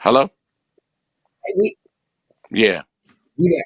Hello? Hey, Yeah. we there.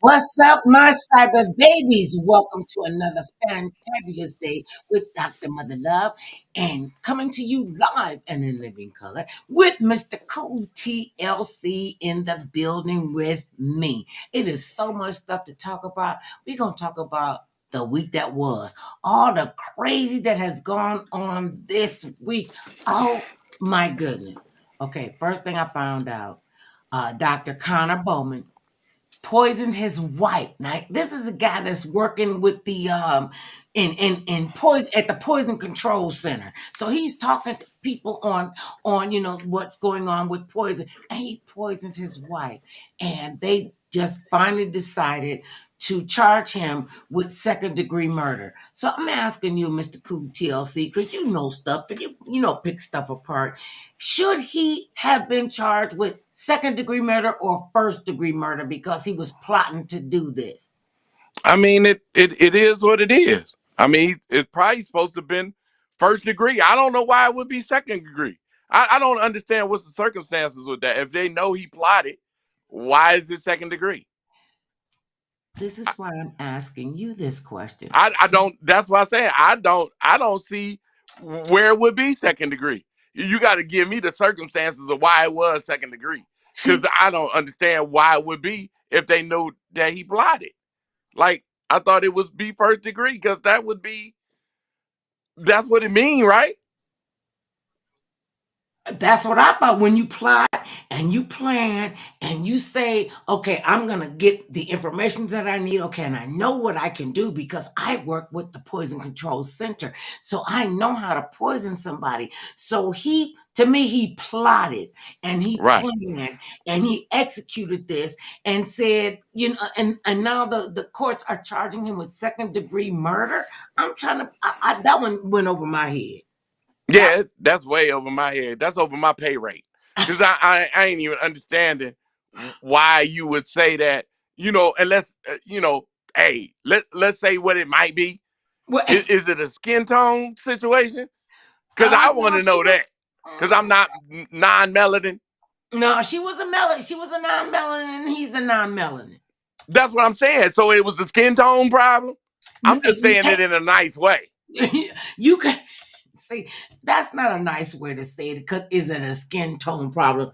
What's up, my cyber babies? Welcome to another fantabulous day with Dr. Mother Love and coming to you live and in living color with Mr. Cool TLC in the building with me. It is so much stuff to talk about. We're going to talk about the week that was, all the crazy that has gone on this week. Oh my goodness. Okay, first thing I found out, Dr. Connor Bowman poisoned his wife. Now, this is a guy that's working with the in poison at the poison control center. So he's talking to people on what's going on with poison, and he poisoned his wife. And they just finally decided to charge him with second degree murder. So I'm asking you, Mr. Cool TLC, because you know stuff and you pick stuff apart. Should he have been charged with second degree murder or first degree murder because he was plotting to do this? I mean, it is what it is. I mean, it's probably supposed to have been first degree. I don't know why it would be second degree. I don't understand what's the circumstances with that. If they know he plotted, why is it second degree? This is why I'm asking you this question. I don't. That's why I'm saying I don't see where it would be second degree. You got to give me the circumstances of why it was second degree, because See, I don't understand why it would be if they know that he plotted. Like, I thought it was be first degree, because that's what it mean, right? that's what I thought when you plot and you plan and you say, okay, I'm going to get the information that I need. Okay. And I know what I can do because I work with the Poison Control Center. So I know how to poison somebody. So to me, he plotted and he Right. planned and he executed this and said, and now the courts are charging him with second degree murder. I'm trying to, that one went over my head. That Yeah, that's way over my head. That's over my pay rate. Because I ain't even understanding why you would say that. Unless hey, let's say what it might be. well, Is it a skin tone situation? Because I want no, to know that. Because I'm not non-melanin. no, she was a melanin. She was a non-melanin, and he's a non-melanin. That's what I'm saying. So it was a skin tone problem. I'm just saying it in a nice way. You can see that's not a nice way to say it. Because is it a skin tone problem?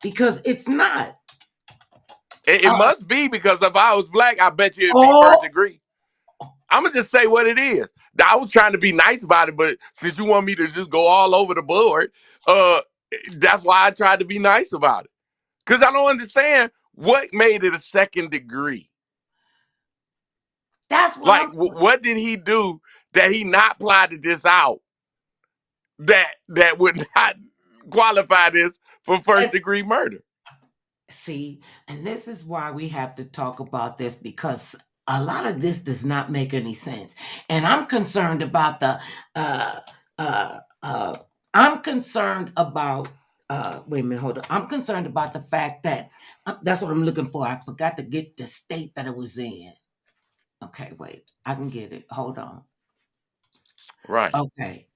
Because it's not. It Uh, must be, because if I was black, I bet you it'd be first oh, degree. I'm gonna just say what it is. I was trying to be nice about it, but since you want me to just go all over the board, uh, that's why I tried to be nice about it. Because I don't understand what made it a second degree. that's what Like, I'm. what did he do that he not plotted this out, that would not qualify this for first degree murder? See, and this is why we have to talk about this because a lot of this does not make any sense. And I'm concerned about uh uh uh I'm concerned about wait a minute, hold on. I'm concerned about the fact that that's what I'm looking for. I forgot to get the state that it was in. Okay, wait. I can get it. Hold on. Right. Okay.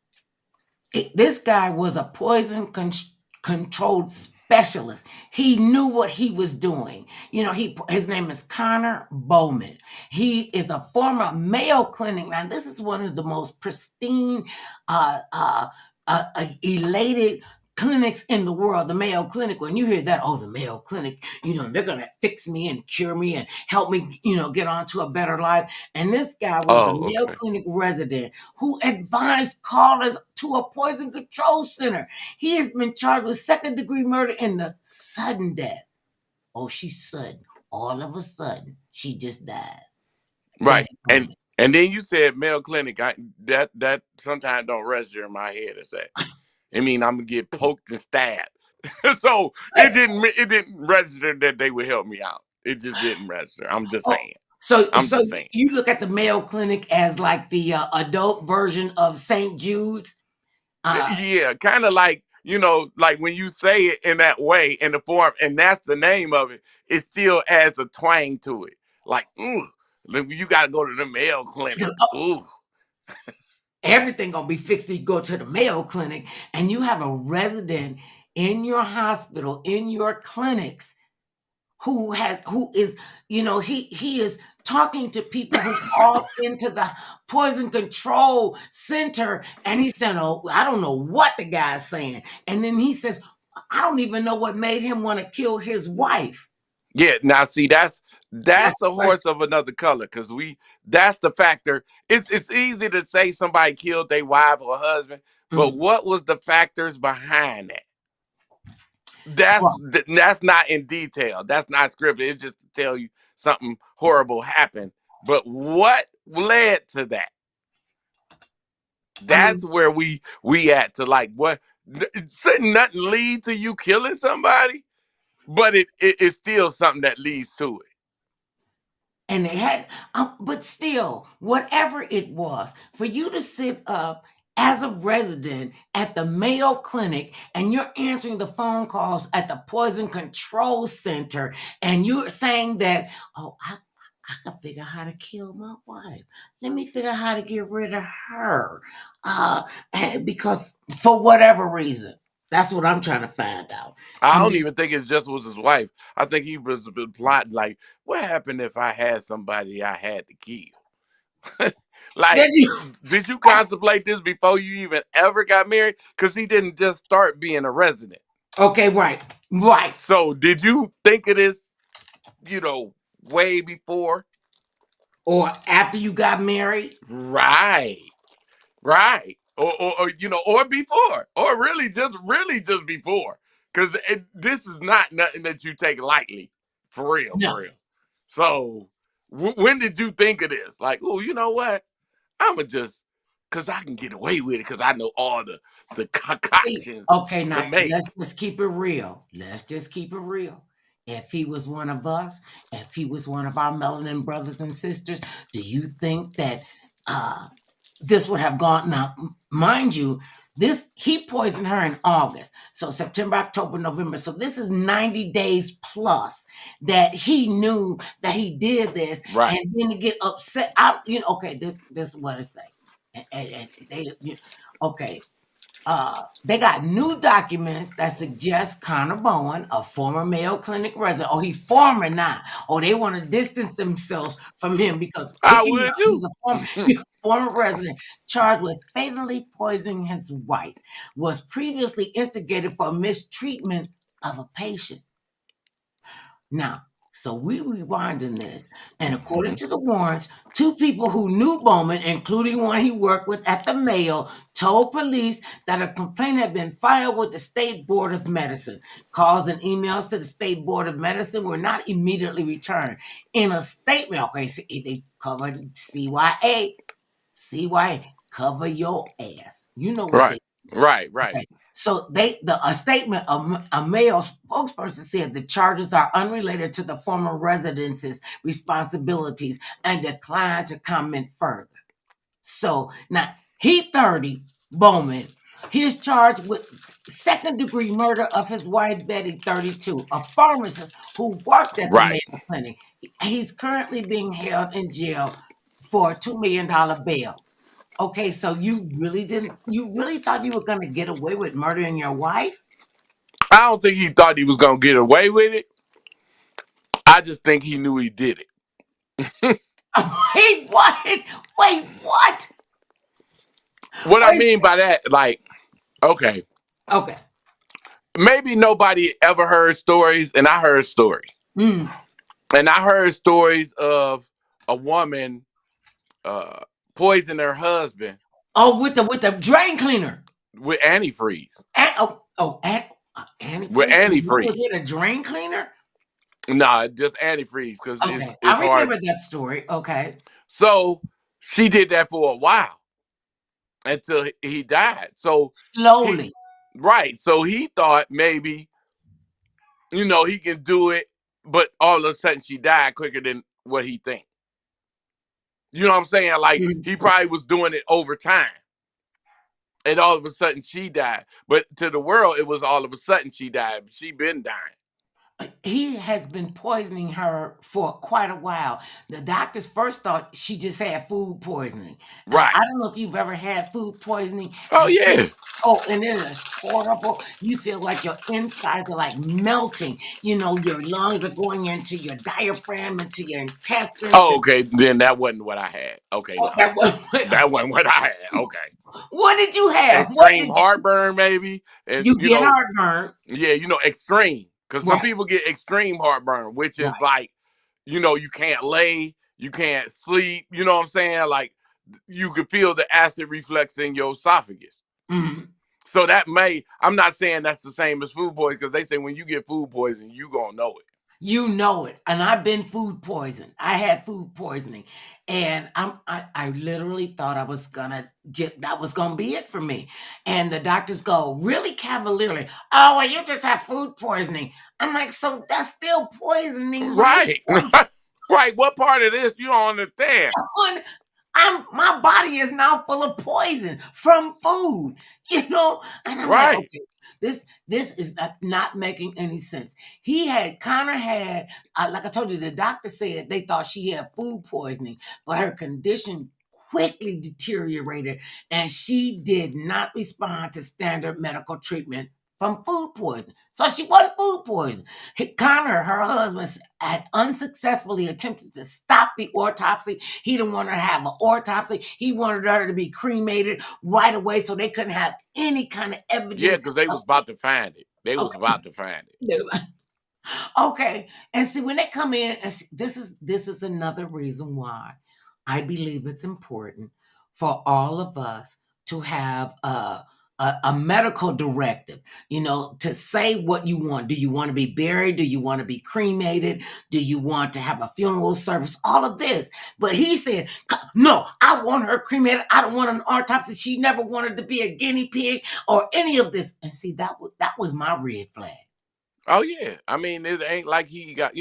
This guy was a controlled specialist. He knew what he was doing. His name is Connor Bowman. He is a former Mayo Clinic. Now, this is one of the most pristine, elated clinics in the world, the Mayo Clinic. When you hear that, oh, the Mayo Clinic, they're going to fix me and cure me and help me, get on to a better life. And this guy was a Oh, Mayo okay. Clinic resident who advised callers to a poison control center. He has been charged with second degree murder in the sudden death. Oh, she's sudden. All of a sudden, she just died. That Right. he And told me. and then you said Mayo Clinic. That sometimes don't register in my head as that. I mean, I'm gonna get poked and stabbed. So it didn't register that they would help me out. It just didn't register. I'm just Oh, saying. so I'm so just saying. you look at the Mayo Clinic as like the adult version of St. Jude's. Uh, Yeah, kind of like, like when you say it in that way, in the form, and that's the name of it, it still adds a twang to it. Like, ooh. You got to go to the Mayo Clinic. Ooh. Everything gonna be fixed if you go to the Mayo Clinic, and you have a resident in your hospital, in your clinics, who is, he is talking to people who called into the poison control center, and he said, oh, I don't know what the guy's saying. And then he says, I don't even know what made him want to kill his wife. Yeah, now see, that's That's a the question. horse of another color, because that's the factor. It's easy to say somebody killed their wife or husband, but Mm. what was the factors behind that? Well, That's not in detail. That's not scripted. It's just to tell you something horrible happened. But what led to that? I That's mean, where we at to like what shouldn't nothing lead to you killing somebody, but it's still something that leads to it. and they had, but still, whatever it was, for you to sit up as a resident at the Mayo Clinic and you're answering the phone calls at the Poison Control Center, and you're saying that, oh, I can figure out how to kill my wife. Let me figure out how to get rid of her. And because for whatever reason, that's what I'm trying to find out. I I don't mean, even think it just was his wife. I think he was been plotting like, what happened if I had somebody I had to kill? did Like, you? did you contemplate this before you even ever got married? Because he didn't just start being a resident. Okay, right, right. So did you think of this, you know, way before? Or after you got married? Right. Right. Or before. Or really just before. Because this is not nothing that you take lightly. For real, No. for real. So when did you think of this? Like, oh, you know what? I'ma just because I can get away with it because I know all the See, concoctions okay, to now make. let's just keep it real. Let's just keep it real. If he was one of us, if he was one of our melanin brothers and sisters, do you think that uh this would have gone now? Mind you, this he poisoned her in August. So September, October, November. So this is 90 days plus that he knew that he did this, Right. and then to get upset. I, okay, this is what it say. And okay, they got new documents that suggest Connor Bowen, a former Mayo Clinic resident, oh, he former now. Oh, they want to distance themselves from him because I kicking would out, he's too. a former resident charged with fatally poisoning his wife, was previously instigated for mistreatment of a patient. Now, so we rewinding this, and according to the warrants, two people who knew Bowman, including one he worked with at the Mayo, told police that a complaint had been filed with the State Board of Medicine. Calls and emails to the State Board of Medicine were not immediately returned. In a statement, okay, so they covered CYA. CYA, cover your ass. You know what Right. they. Right. Okay. So a statement of a Mayo spokesperson said the charges are unrelated to the former resident's responsibilities and declined to comment further. So now he 30, Bowman. He is charged with second degree murder of his wife Betty, 32, a pharmacist who worked at the Mayo Right. Clinic. He's currently being held in jail for a $2 million bail. Okay, so you really thought you were gonna get away with murdering your wife? I don't think he thought he was gonna get away with it. I just think he knew he did it. Wait, what? Wait, what? What I Wait, mean by that, like, okay, okay. maybe nobody ever heard stories, and I heard stories. Mm. And I heard stories of a woman uh, poisoning her husband Oh, with the drain cleaner. with antifreeze. With Antifreeze. You was antifreeze. in a drain cleaner? Nah, just antifreeze because Okay, it's I hard. remember that story. Okay. So she did that for a while until he died. So he, Slowly. right. So he thought maybe, he can do it, but all of a sudden she died quicker than what he think. You know what I'm saying? Like Mm. he probably was doing it over time. And all of a sudden she died. But to the world, it was all of a sudden she died. She been dying. he has been poisoning her for quite a while. The doctors first thought she just had food poisoning. Right. I don't know if you've ever had food poisoning, Oh and yeah. and it is horrible. You feel like your insides are like melting. Your lungs are going into your diaphragm, into your intestines, Oh, and okay. Then that wasn't what I had. Okay, oh, no. that was That wasn't what I had. Okay. what did you have? What Extreme did heartburn, maybe. And you get heartburn? yeah, extreme. Because some Right, people get extreme heartburn, which is right. like, you can't lay, you can't sleep. You know what I'm saying? Like, you could feel the acid reflux in your esophagus. Mhm. So I'm not saying that's the same as food poisoning, because they say when you get food poisoning, you gonna know it. You know it. And I've been food poisoned. I had food poisoning. And I literally thought that was gonna be it for me. And the doctors go really cavalierly, oh, well, you just have food poisoning. I'm like, so that's still poisoning, right? Right. Right. What part of this you don't understand? On my body is now full of poison from food, and I'm like, Right. okay, this is not making any sense. Connor had, like I told you, the doctor said they thought she had food poisoning, but her condition quickly deteriorated, and she did not respond to standard medical treatment from food poisoning. So she wasn't food poisoning. Connor, her husband, had unsuccessfully attempted to stop the autopsy. He didn't want her to have an autopsy. He wanted her to be cremated right away so they couldn't have any kind of Yeah, evidence because they of was about to find it. They was okay. about to find it. Okay. And see, when they come in, and see, this is another reason why I believe it's important for all of us to have a medical directive, to say what you want. Do you want to be buried? Do you want to be cremated? Do you want to have a funeral service? All of this. But he said, no, I want her cremated. I don't want an autopsy. She never wanted to be a guinea pig or any of this. And see, that was my red flag. Oh yeah. I mean, it ain't like he got,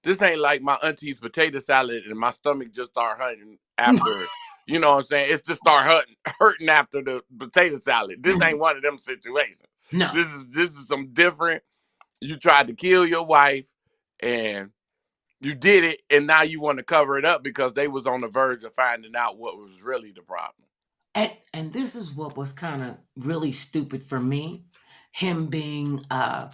this ain't like my auntie's potato salad and my stomach just start hurting after, you know what I'm saying? It's just start hurting after the potato salad. This ain't one of them situations. No. This is some different. You tried to kill your wife and you did it, and now you want to cover it up because they was on the verge of finding out what was really the problem. And this is what was kind of really stupid for me. Him being a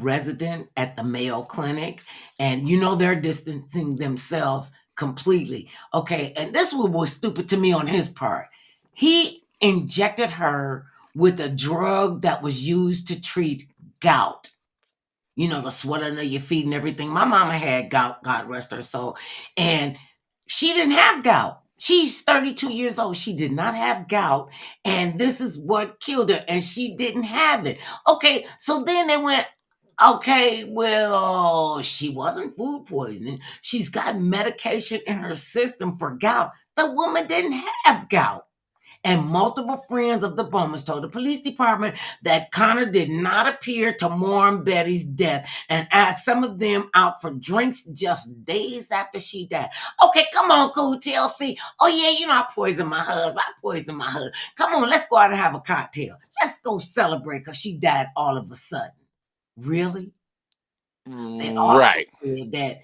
resident at the Mayo Clinic, and they're distancing themselves completely. Okay, and this one was stupid to me on his part. He injected her with a drug that was used to treat gout. The swelling of your feet and everything. My mama had gout, God rest her soul, and she didn't have gout. She's 32 years old. She did not have gout, and this is what killed her, and she didn't have it. Okay, so then they went, okay, well, she wasn't food poisoning. She's got medication in her system for gout. The woman didn't have gout. And multiple friends of the Bowmans told the police department that Connor did not appear to mourn Betty's death and asked some of them out for drinks just days after she died. Okay, come on, cool TLC. Oh, yeah, I poisoned my husband. I poisoned my husband. Come on, let's go out and have a cocktail. Let's go celebrate because she died all of a sudden. Really? They also Right. said that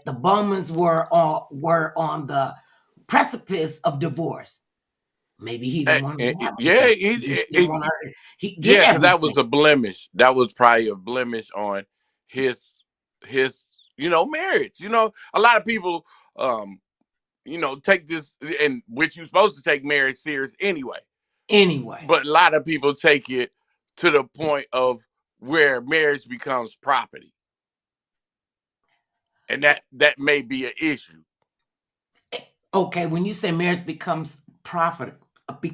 the Bowmans were on the precipice of divorce. Maybe he didn't want to have a Yeah, divorce. Maybe she didn't want her to get yeah, because that everything. was a blemish. That was probably a blemish on his marriage. A lot of people take this, and which you're supposed to take marriage serious anyway. Anyway, But a lot of people take it to the point of where marriage becomes property, and that may be an issue. okay, when you say marriage becomes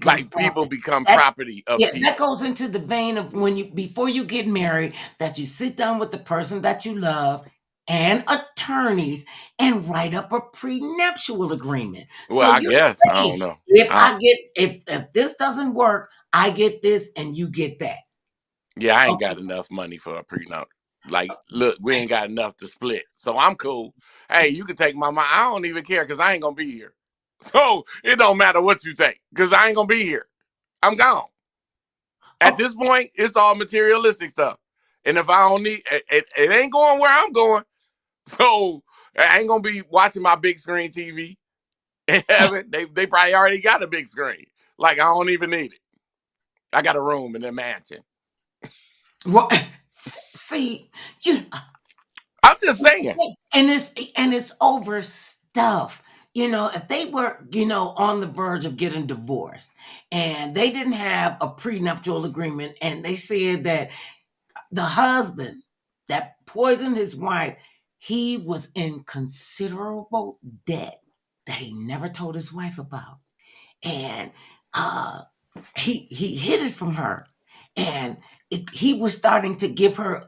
Like, people profit, become that property of yeah, that people. goes into the vein of when before you get married, that you sit down with the person that you love and attorneys and write up a prenuptial agreement. Well, So I you're guess I saying don't know. if I, I get if this doesn't work, I get this and you get that. yeah, I ain't Okay. got enough money for a prenup. Like, look, we ain't got enough to split, so I'm cool. Hey, you can take my money. I don't even care because I ain't gonna be here. So it don't matter what you take because I ain't gonna be here. I'm gone. At Oh, this point, it's all materialistic stuff. And if I don't need it ain't going where I'm going. So I ain't gonna be watching my big screen TV in heaven. They probably already got a big screen. Like I don't even need it. I got a room in the mansion. Well, see, you I'm just saying. and it's over stuff. If they were, on the verge of getting divorced and they didn't have a prenuptial agreement and they said that the husband that poisoned his wife, he was in considerable debt that he never told his wife about. And uh he hid it from her, and he was starting to give her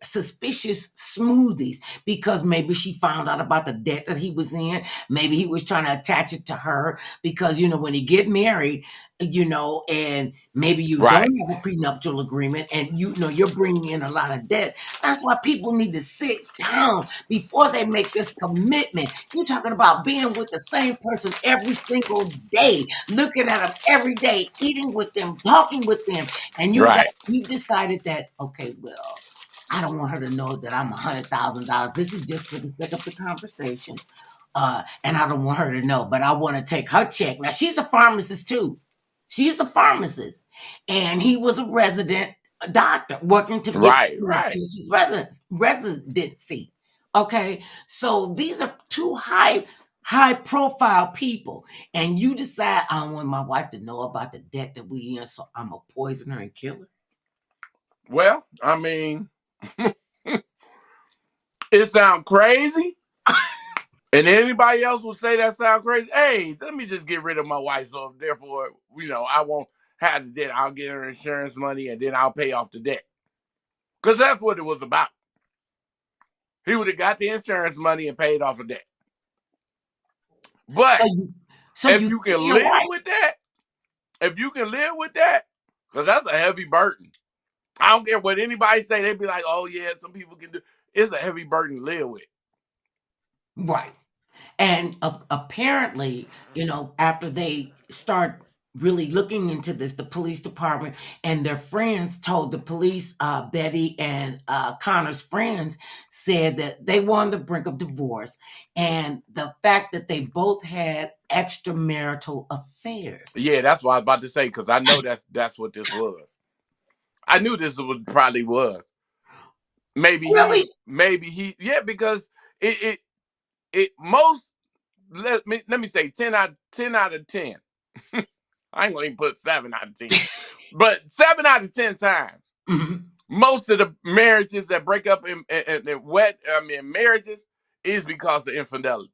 suspicious smoothies because maybe she found out about the debt that he was in. Maybe he was trying to attach it to her because when you get married, and maybe you Right. don't have a prenuptial agreement, and you're bringing in a lot of debt. That's why people need to sit down before they make this commitment. You're talking about being with the same person every single day, looking at them every day, eating with them, talking with them, and Right. you decided that, okay, well, I don't want her to know that I'm $100,000. This is just for the sake of the conversation. And I don't want her to know, but I want to take her check. Now she's a pharmacist too. She's a pharmacist, and he was a resident doctor working to get Right. Right. finish his residency. Okay, so these are two high profile people, and you decide I don't want my wife to know about the debt that we in, so I'm a poison her and kill her. Well, I mean, it sounds crazy. And anybody else will say that sound crazy. Hey, let me just get rid of my wife, so therefore, I won't have the debt. I'll get her insurance money, and then I'll pay off the debt. Because that's what it was about. He would have got the insurance money and paid off the debt. But if you can You're live right. with that, because that's a heavy burden. I don't care what anybody say. They'd be like, "Oh yeah, some people can do." It's a heavy burden to live with. Right. And apparently, after they start really looking into this, the police department and their friends told the police, Betty and Connor's friends said that they were on the brink of divorce. And the fact that they both had extramarital affairs. Yeah, that's what I was about to say, because I know that's what this was. I knew this probably was. Maybe Really? yeah, because it most let me say 10 out of 10. I ain't gonna even put 7 out of 10, but 7 out of 10 times, Mhm. most of the marriages that break up in marriages is because of infidelity.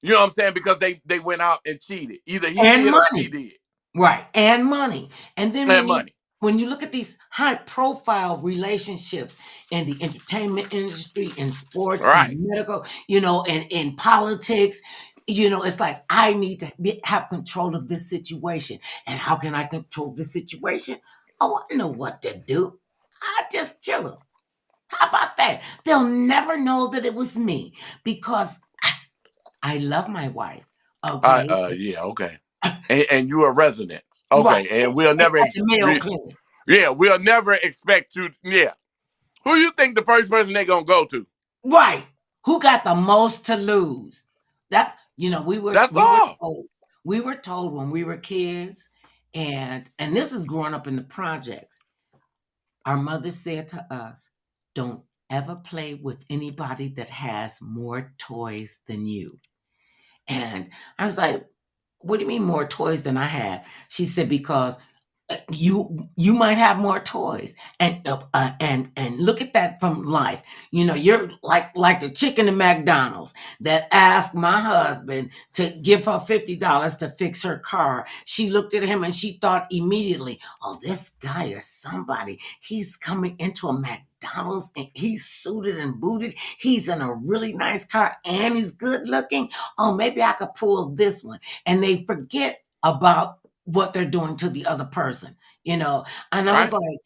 You know what I'm saying? Because they went out and cheated. Either he And did or she money. did. Right, and money. And then And money. when you look at these high profile relationships in the entertainment industry, in sports, Right. in medical, and in politics, it's like I need to have control of this situation. And how can I control the situation? Oh, I know what to do. I just kill them. How about that? They'll never know that it was me because I love my wife. Okay. Yeah, okay. And you're a resident. Right. Okay, and we'll never At the Mayo Clinic. we'll never expect you. Yeah. Who you think the first person they gonna go to? Right. Who got the most to lose? That we were That's all. we were told when we were kids, and this is growing up in the projects. Our mother said to us, "Don't ever play with anybody that has more toys than you." And I was like, "What do you mean more toys than I have?" She said, "Because you might have more toys, and look at that from life. You're like the chicken in McDonald's that asked my husband to give her $50 to fix her car. She looked at him and she thought immediately, oh, this guy is somebody. He's coming into a McDonald's and he's suited and booted. He's in a really nice car and he's good looking. Oh, maybe I could pull this one." And they forget about what they're doing to the other person, And I was Right. like,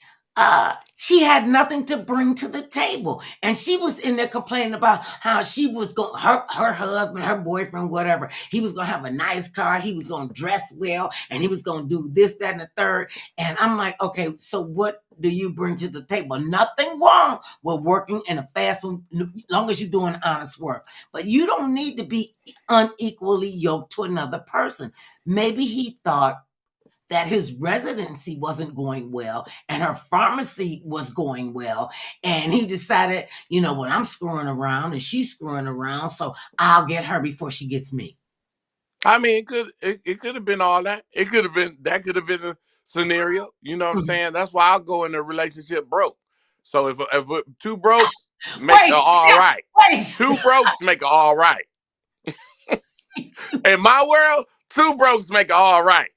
she had nothing to bring to the table. And she was in there complaining about how she was going, her husband, her boyfriend, whatever, he was going to have a nice car, he was going to dress well, and he was going to do this, that, and the third. And I'm like, okay, so what do you bring to the table? Nothing wrong with working in a fast food, as long as you're doing honest work. But you don't need to be unequally yoked to another person. Maybe he thought that his residency wasn't going well and her pharmacy was going well. And he decided, well, I'm screwing around and she's screwing around, so I'll get her before she gets me. I mean, it could have been all that. It could have been that could have been a scenario. You know what I'm Mhm. saying? That's why I'll go in a relationship broke. So if two brokes make a Wait, all stop. right, Wait, two stop. brokes make a all right. In my world, two brokes make a all right.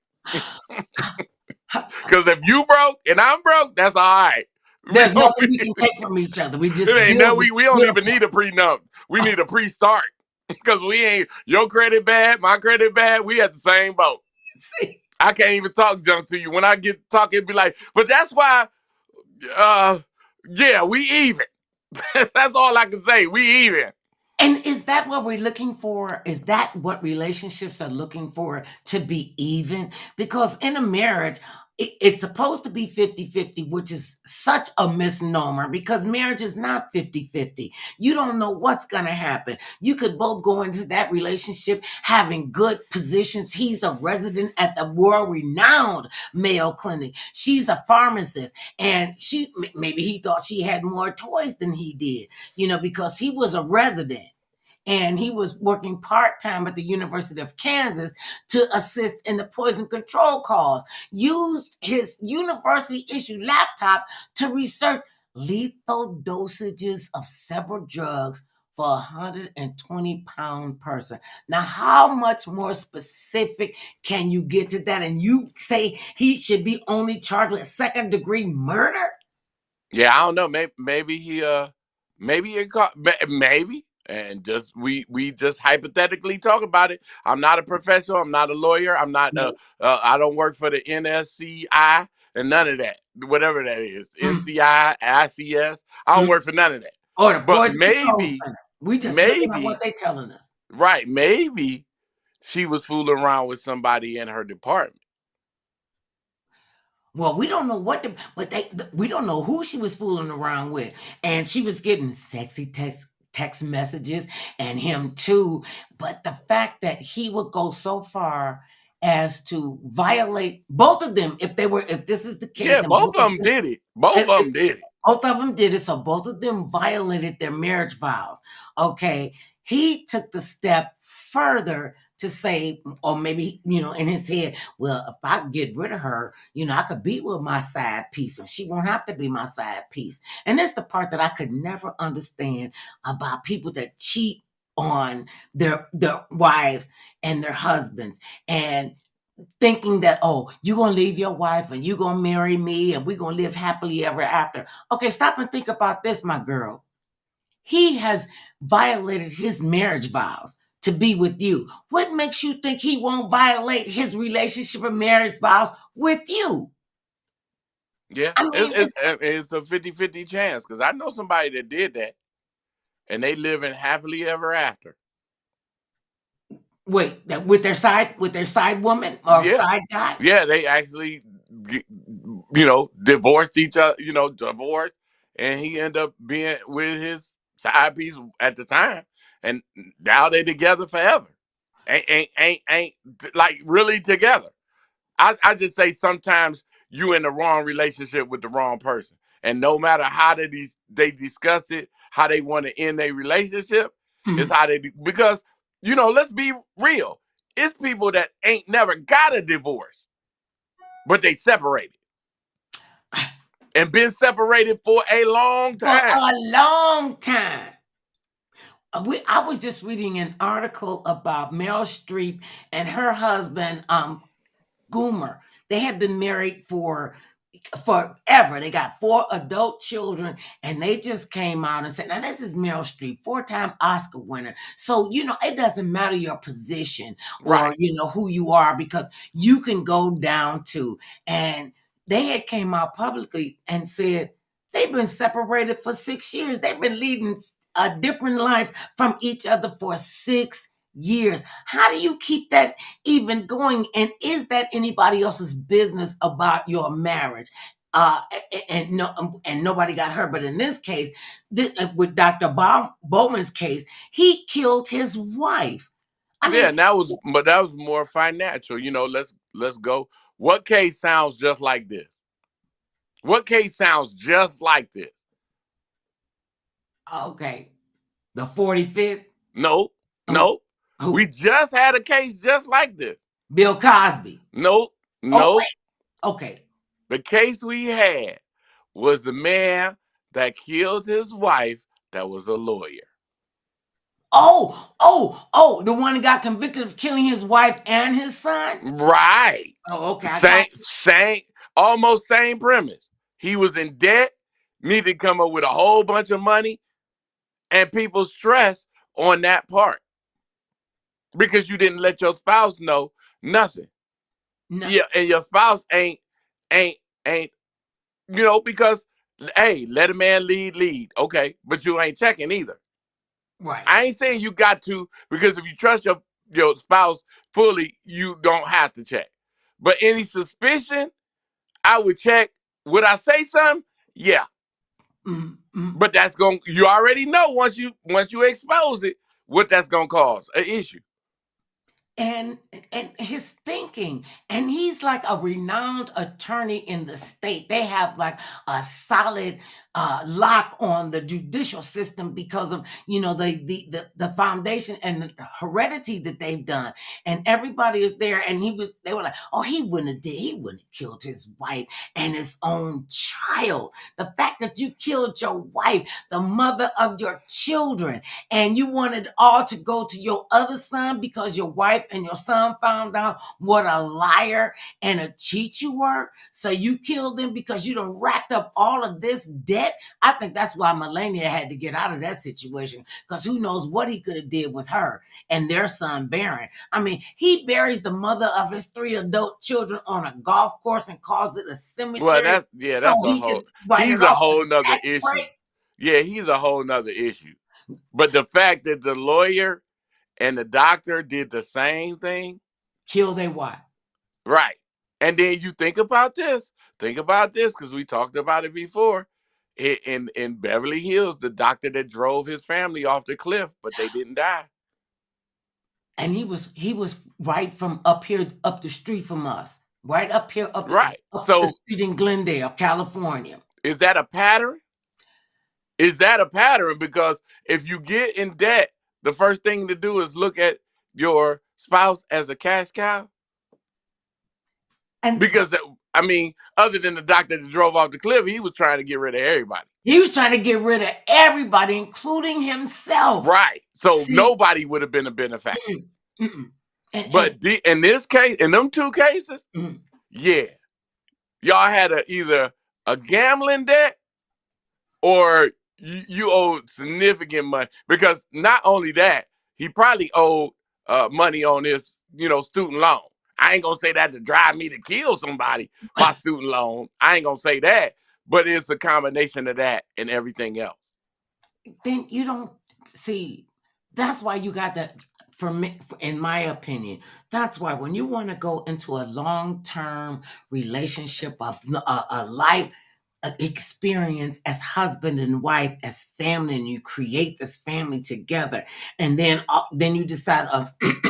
Because if you broke and I'm broke, that's all right. We There's don't, nothing we can take from each other. We it just ain't no, build we don't build even need a prenup. We need a pre-start. Because we ain't your credit bad, my credit bad. We at the same boat. See, I can't even talk junk to you. When I get talking, be like, but that's why, uh, yeah, we even. That's all I can say. We even. and is that what we're looking for? Is that what relationships are looking for, to be even? Because in a marriage, it's supposed to be 50-50, which is such a misnomer because marriage is not 50-50. You don't know what's going to happen. You could both go into that relationship having good positions. He's a resident at the world renowned Mayo Clinic. She's a pharmacist, and maybe he thought she had more toys than he did, because he was a resident and he was working part-time at the University of Kansas to assist in the poison control cause. Used his university-issued laptop to research lethal dosages of several drugs for a 120-pound person. Now, how much more specific can you get to that? And you say he should be only charged with second-degree murder? Yeah, I don't know. Maybe it caught, maybe, and just we just hypothetically talk about it. I'm not a professional. I'm not a lawyer. I'm not. No. I don't work for the NSCI and none of that. Whatever that is, Mm, NCI, ICS. I don't mm. work for none of that. Or the But poison control maybe, center. We just looking at what maybe, they telling us. right? Maybe she was fooling around with somebody in her department. Well, we don't know we don't know who she was fooling around with, and she was getting sexy text messages, and him too. But the fact that he would go so far as to violate both of them, if this is the case, Yeah, and both of them did it. Both if, of if them did it. both of them did it, so both of them violated their marriage vows. Okay, he took the step further to say, or maybe, in his head, well, if I get rid of her, I could be with my side piece and she won't have to be my side piece. And that's the part that I could never understand about people that cheat on their wives and their husbands, and thinking that, oh, you're going to leave your wife and you're going to marry me and we're going to live happily ever after. Okay, stop and think about this, my girl. He has violated his marriage vows to be with you. What makes you think he won't violate his relationship and marriage vows with you? Yeah, I mean, it's a 50-50 chance because I know somebody that did that and they living happily ever after. wait, with their side woman or Yeah, side guy? yeah, they actually, divorced each other. Divorced, and he ended up being with his side piece at the time, and now they together forever. Ain't like really together. I just say sometimes you in the wrong relationship with the wrong person. And no matter how they discuss it, how they want to end their relationship, is Mhm. how because let's be real. It's people that ain't never got a divorce, but they separated and been separated for a long For time. a long time. I was just reading an article about Meryl Streep and her husband, Goomer. They had been married for forever. They got 4 adult children, and they just came out and said, now this is Meryl Streep, 4-time Oscar winner. So, it doesn't matter your position or, Right. who you are, because you can go down to, and they had came out publicly and said they've been separated for 6 years. They've been leading a different life from each other for 6 years. How do you keep that even going? And is that anybody else's business about your marriage? Uh, and nobody got hurt. But in this case, with Dr. Bowman's case, he killed his wife. I Yeah, mean, and that was more financial. Let's go. What case sounds just like this? What case sounds just like this? okay, the 45th. No, Who? no. Who? We just had a case just like this. Bill Cosby. Nope, Oh, nope. wait. Okay. The case we had was the man that killed his wife that was a lawyer. The one that got convicted of killing his wife and his son? Right. Oh, okay. I got Same, almost same premise. He was in debt, needed to come up with a whole bunch of money, and people stress on that part because you didn't let your spouse know nothing. no. Yeah, and your spouse ain't because hey, let a man lead, okay, but you ain't checking either. Right. I ain't saying you got to, because if you trust your spouse fully, you don't have to check. But any suspicion, I would check. Would I say something? Yeah. Mm-hmm. But you already know once you expose it, what that's gonna cause an issue. And his thinking, and he's like a renowned attorney in the state. They have like a solid lock on the judicial system because of the foundation and the heredity that they've done, and everybody is there. And they were like, oh, he wouldn't have killed his wife and his own child. The fact that you killed your wife, the mother of your children, and you wanted all to go to your other son because your wife and your son found out what a liar and a cheat you were. So you killed him because you done racked up all of this debt. I think that's why Melania had to get out of that situation, because who knows what he could have did with her and their son Barron. I mean, he buries the mother of his 3 adult children on a golf course and calls it a Well, cemetery so that's a he whole. can write He's it a off the whole nother tax issue. break. Yeah, he's a whole nother issue. But the fact that the lawyer and the doctor did the same thing, Kill their wife. right? And then you think about this. Think about this, because we talked about it before. In Beverly Hills, the doctor that drove his family off the cliff, but they didn't die. And he was right from up here, up the street from us, right up here, Right. up the So street in Glendale, California. is that a pattern? Is that a pattern? Because if you get in debt, the first thing to do is look at your spouse as a cash cow. And Because I mean, other than the doctor that drove off the cliff, he was trying to get rid of everybody. he was trying to get rid of everybody, including himself. Right. So See? nobody would have been a benefactor. But And, in this case, in them two cases, yeah, y'all had either a gambling debt or you owed significant money. Because not only that, he probably owed money on his student loan. I ain't gonna say that to drive me to kill somebody, my student loan. I ain't gonna say that, but it's a combination of that and everything else. then you don't see. That's why you got to, for me, in my opinion, that's why when you want to go into a long-term relationship, a life experience as husband and wife, as family, and you create this family together, and then you decide,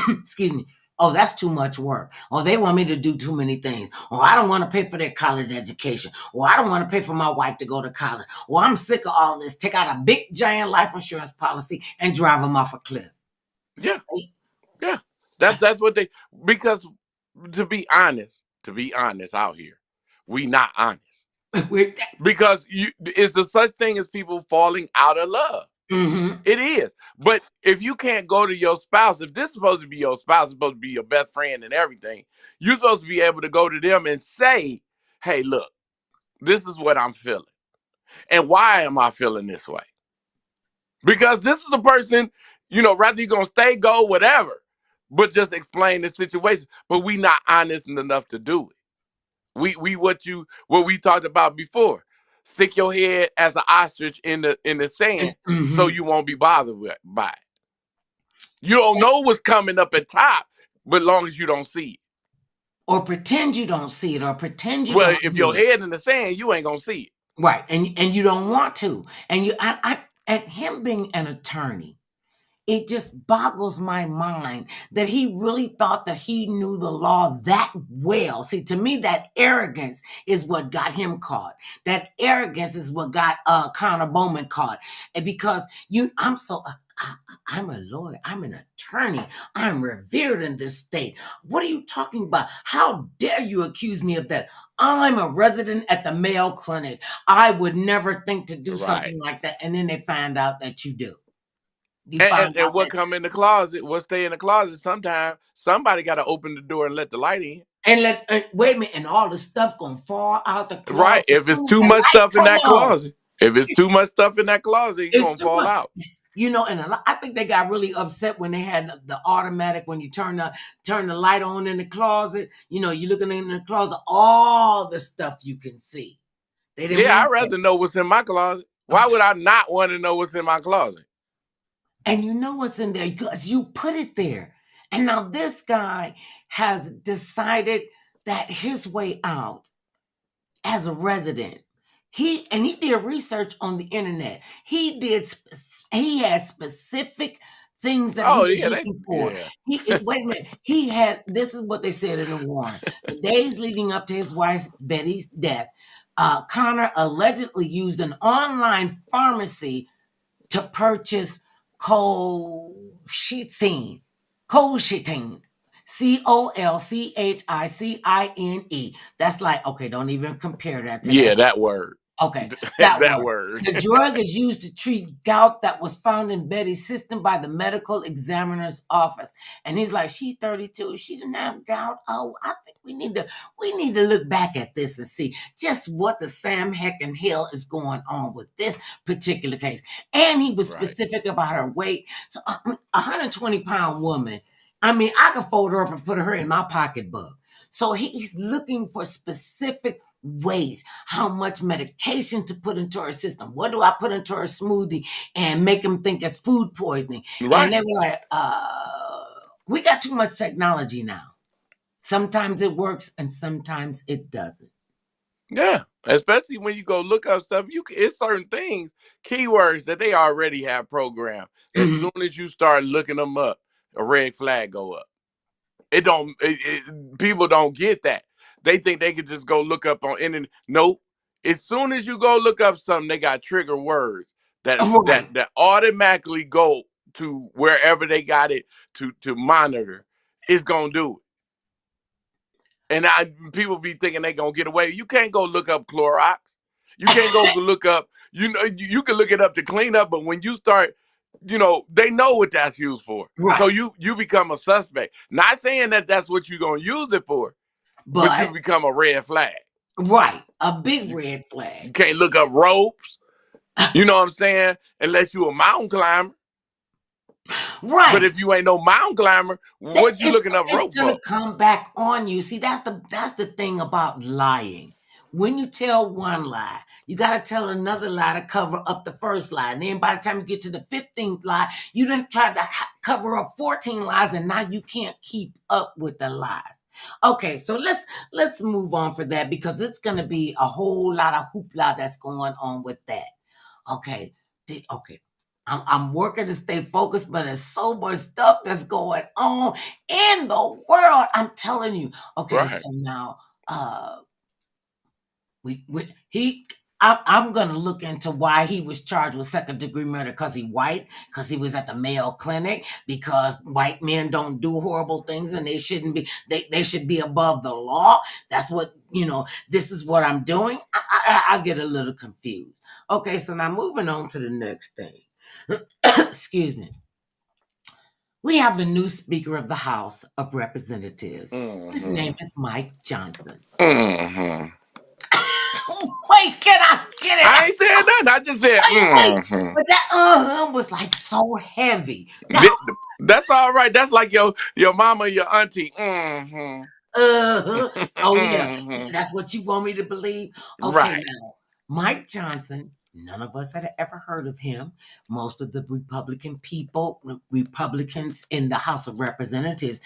excuse me, oh, that's too much work. Or they want me to do too many things. Or I don't want to pay for their college education. Or I don't want to pay for my wife to go to college. Or I'm sick of all this. Take out a big giant life insurance policy and drive them off a cliff. Yeah, yeah. That's what they, because to be honest out here, we not honest. Because it's the such thing as people falling out of love. Mm-hmm. It is. But if you can't go to your spouse, if this is supposed to be your spouse, supposed to be your best friend and everything, you're supposed to be able to go to them and say, hey, look, this is what I'm feeling. And why am I feeling this way? Because this is a person, rather you're going to stay, go, whatever, but just explain the situation. But we not honest enough to do it. What we talked about before. Stick your head as an ostrich in the sand so Mm-hmm. you won't be bothered by it. You don't know what's coming up at top, but long as you don't see it. Or pretend you don't see it, or pretend you Well, don't if hear your it. head in the sand, you ain't gonna see it. Right. And you don't want to. And and him being an attorney, it just boggles my mind that he really thought that he knew the law that well. See, to me, that arrogance is what got him caught. That arrogance is what got Connor Bowman caught. And because I'm a lawyer, I'm an attorney, I'm revered in this state. What are you talking about? How dare you accuse me of that? I'm a resident at the Mayo Clinic. I would never think to do Right. something like that. And then they find out that you do. You And, find and, and out what that come in the closet, what stay in the closet, sometimes somebody got to open the door and let the light in. wait a minute, and all the stuff gonna fall out the Right. closet as If it's soon as too the much light stuff in come that on. closet, if it's too much stuff in that closet, it's It's gonna too fall much. out. And I think they got really upset when they had the automatic, when you turn the light on in the closet. You're looking in the closet, all the stuff you can see. They didn't Yeah, want I'd that. rather know what's in my closet. Why would I not want to know what's in my closet? And you know what's in there because you put it there. And now this guy has decided that his way out as a resident, he did research on the internet. He had specific things that he Oh was yeah, looking for. yeah. Wait a minute. He had, this is what they said in the warrant. The days leading up to his wife Betty's death, Connor allegedly used an online pharmacy to purchase colchicine. Colchicine. Colchicine. That's like, okay, don't even compare that to Yeah, that. that word. Okay, that That word. word. The drug is used to treat gout that was found in Betty's system by the medical examiner's office. And he's like, she's 32. She didn't have gout. Oh, I think we need to look back at this and see just what the Sam heck and hell is going on with this particular case. And he was Right. specific about her weight. So a 120-pound woman, I mean, I could fold her up and put her in my pocketbook. So he's looking for specific weight, how much medication to put into her system. What do I put into her smoothie and make them think it's food poisoning? And Right. they were like, we got too much technology now. Sometimes it works and sometimes it doesn't. Yeah. Especially when you go look up stuff, it's certain things, keywords that they already have programmed. As Mhm. soon as you start looking them up, a red flag go up. It don't. People don't get that. They think they could just go look up on internet. Nope. As soon as you go look up something, they got trigger words that Right, that automatically go to wherever they got it to monitor. It's gonna do it. And people be thinking they gonna get away. You can't go look up Clorox. You can't go look up. You can look it up to clean up, but when you start, they know what that's used for. So right. you become a suspect. Not saying that that's what you're gonna use it for, but you But, become a red flag. right, a big You, red you flag. can't look up ropes. You know what I'm saying? Unless you a mountain climber. But Right. if you ain't no mountain climber, what you It's looking up it's rope gonna for? come back on you. See, that's the thing about lying. When you tell one lie, you got to tell another lie to cover up the first lie. And then by the time you get to the 15th lie, you done tried to cover up 14 lies, and now you can't keep up with the lies. Okay, so let's move on for that because it's gonna be a whole lot of hoopla that's going on with that. Okay. Okay. I'm working to stay focused, but there's so much stuff that's going on in the world. I'm telling you. Okay, Right. so now we he I'm gonna look into why he was charged with second degree murder because he white, because he was at the Mayo Clinic, because white men don't do horrible things and they shouldn't be they should be above the law. That's what this is what I'm doing. I get a little confused. Okay, so now moving on to the next thing. Excuse me. We have a new Speaker of the House of Representatives. His Mm-hmm. name is Mike Johnson. Mm-hmm. Wait, can I get it I out? ain't saying nothing. I just said, Wait, mm-hmm. but that was like so heavy. That's all right. That's like your mama, your auntie. Mm-hmm. Oh yeah, that's what you want me to believe. Okay, Right. now Mike Johnson. None of us had ever heard of him. Most of the Republican people, Republicans in the House of Representatives,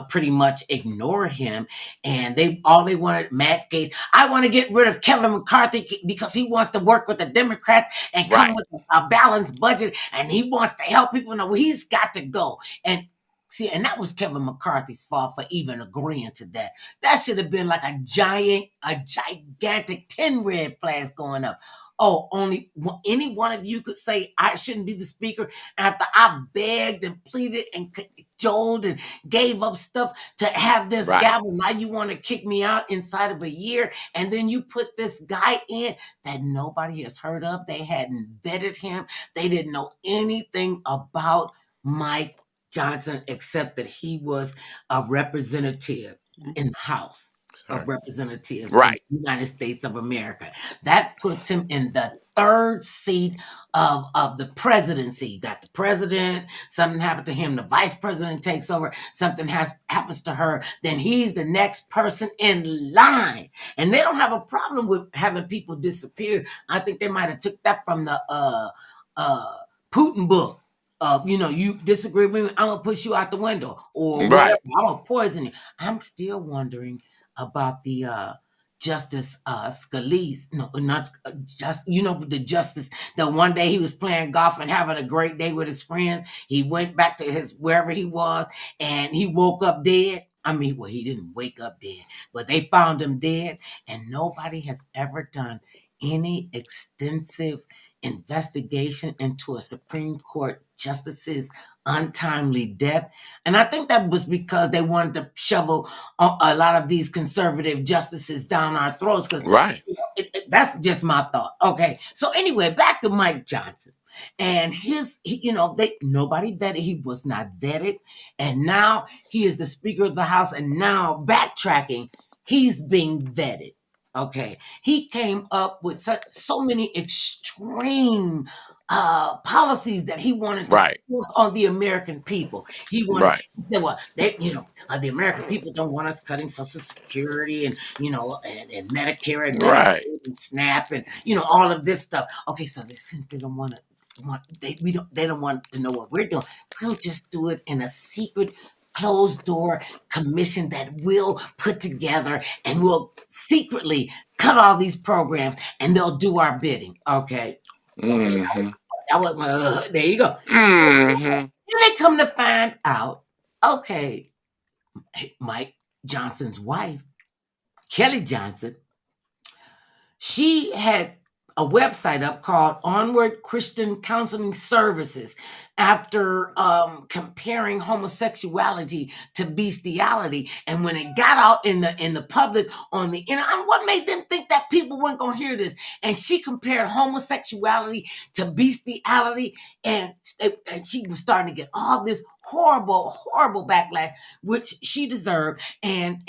pretty much ignored him, and they all they wanted Matt Gaetz. I want to get rid of Kevin McCarthy because he wants to work with the Democrats and come Right. with a balanced budget, and he wants to help people. No, he's got to go. And see, and that was Kevin McCarthy's fault for even agreeing to that. That should have been like a gigantic 10 red flags going up. Oh, only any one of you could say I shouldn't be the speaker after I begged and pleaded and cajoled and gave up stuff to have this Right. gavel. Now you want to kick me out inside of a year, and then you put this guy in that nobody has heard of. They hadn't vetted him. They didn't know anything about Mike Johnson, except that he was a representative in the House of Representatives in Right. the United States of America. That puts him in the third seat of the presidency. You got the president, something happened to him, the vice president takes over, something happens to her, then he's the next person in line. And they don't have a problem with having people disappear. I think they might have took that from the Putin book. Of you disagree with me, I'm gonna push you out the window or whatever. Right. I'm gonna poison you. I'm still wondering about the Justice Scalise. No, not just the justice. The one day he was playing golf and having a great day with his friends. He went back to his wherever he was, and he woke up dead. I mean, well, he didn't wake up dead, but they found him dead, and nobody has ever done any extensive investigation into a Supreme Court justice's untimely death. And I think that was because they wanted to shovel a lot of these conservative justices down our throats. Because Right. that's just my thought. Okay. So anyway, back to Mike Johnson. And nobody vetted. He was not vetted. And now he is the Speaker of the House. And now backtracking, he's being vetted. Okay. He came up with so many extreme policies that he wanted to Right. force on the American people. He wanted, Right. the American people don't want us cutting Social Security and, and Medicare and Medicaid Right. and SNAP and, all of this stuff. Okay. So since they don't want to, they don't want to know what we're doing. We'll just do it in a secret closed door commission that we'll put together, and we'll secretly cut all these programs and they'll do our bidding. Okay. Mm-hmm. There you go. Mm-hmm. Then they come to find out, okay, Mike Johnson's wife, Kelly Johnson, she had a website up called Onward Christian Counseling Services after comparing homosexuality to bestiality. And when it got out in the public on the internet, what made them think that people weren't going to hear this? And she compared homosexuality to bestiality, and she was starting to get all this horrible backlash, which she deserved, and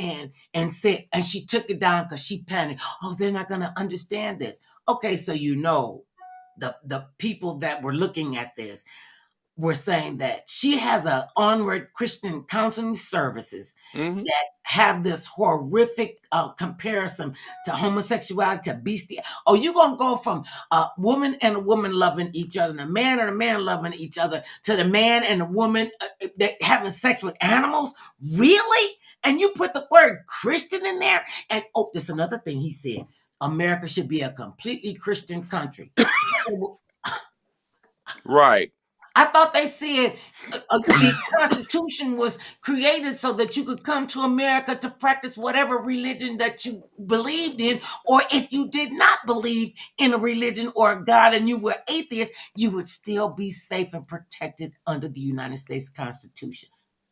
said, and she took it down because she panicked. Oh, they're not going to understand this. Okay, so the people that were looking at this were saying that she has a Onward Christian Counseling Services Mm-hmm. that have this horrific comparison to homosexuality, to bestiality. Oh, you're going to go from a woman and a woman loving each other, and a man loving each other, to the man and a woman having sex with animals? Really? And you put the word Christian in there? And there's another thing he said. America should be a completely Christian country. Right. I thought they said the Constitution was created so that you could come to America to practice whatever religion that you believed in, or if you did not believe in a religion or a God and you were atheist, you would still be safe and protected under the United States Constitution.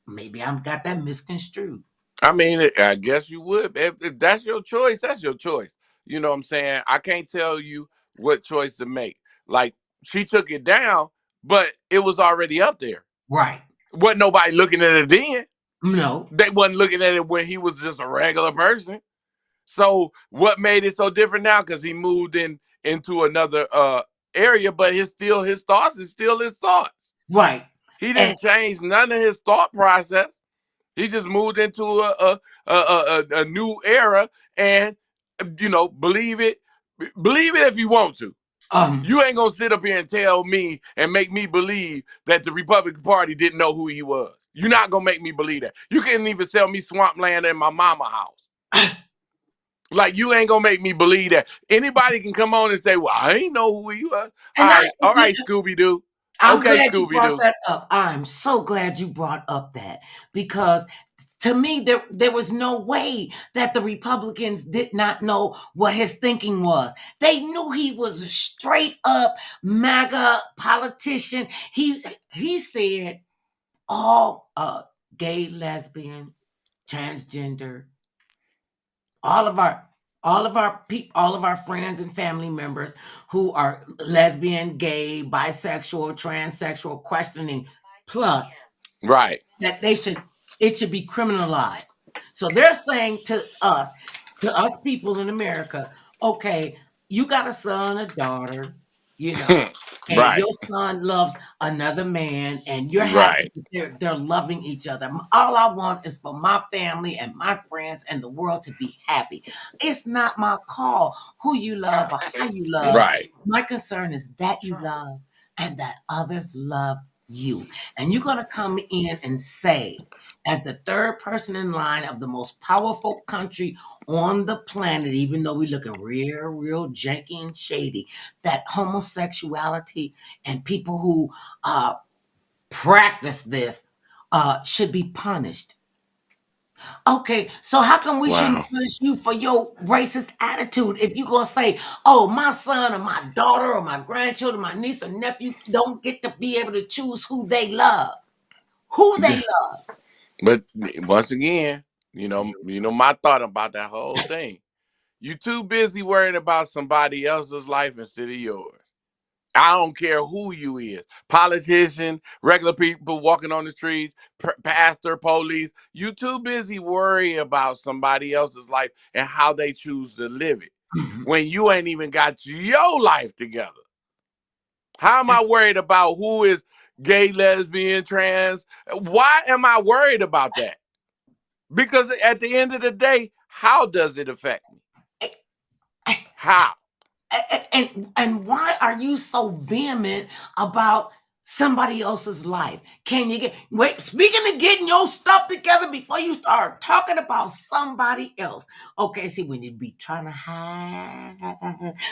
Maybe I've got that misconstrued. I mean, I guess you would. If that's your choice, that's your choice. You know what I'm saying? I can't tell you what choice to make. Like, she took it down, but it was already up there. Right. Wasn't nobody looking at it then. No. They wasn't looking at it when he was just a regular person. So what made it so different now? Because he moved into another area, but his thoughts is still his thoughts. Right. He didn't change none of his thought process. He just moved into a new era, and believe it if you want to. Um, You ain't gonna sit up here and tell me and make me believe that the Republican Party didn't know who he was. You're not gonna make me believe that. You can't even sell me swampland in my mama house. Like, you ain't gonna make me believe that. Anybody can come on and say, "Well, I ain't know who he was." and All right, Scooby Doo. I'm Okay, glad you Scooby brought Doo. that up. I'm so glad you brought up that, because to me there was no way that the Republicans did not know what his thinking was. They knew he was a straight up MAGA politician. He said all gay, lesbian, transgender, all of our all of our friends and family members who are lesbian, gay, bisexual, transsexual, questioning plus, Right. that it should be criminalized. So they're saying to us people in America, okay, you got a son, a daughter, you know, and Right. your son loves another man, and you're happy Right. that they're loving each other. All I want is for my family and my friends and the world to be happy. It's not my call who you love or how you love. Right. My concern is that you love and that others love you. And you're going to come in and say, as the third person in line of the most powerful country on the planet, even though we're looking real janky and shady, that homosexuality and people who practice this should be punished. Okay, so how come we shouldn't Wow. punish you for your racist attitude if you're gonna say, "Oh, my son or my daughter or my grandchildren, my niece or nephew don't get to be able to choose who they love, who they love." But once again, my thought about that whole thing. You too busy worrying about somebody else's life instead of yours. I don't care who you is. Politician, regular people walking on the street, pastor, police. You too busy worrying about somebody else's life and how they choose to live it. When you ain't even got your life together. How am I worried about who is gay, lesbian, trans? Why am I worried about that? Because at the end of the day, how does it affect me? How? And why are you so vehement about somebody else's life? Can you get wait? Speaking of getting your stuff together before you start talking about somebody else, okay? See, when you be trying to hide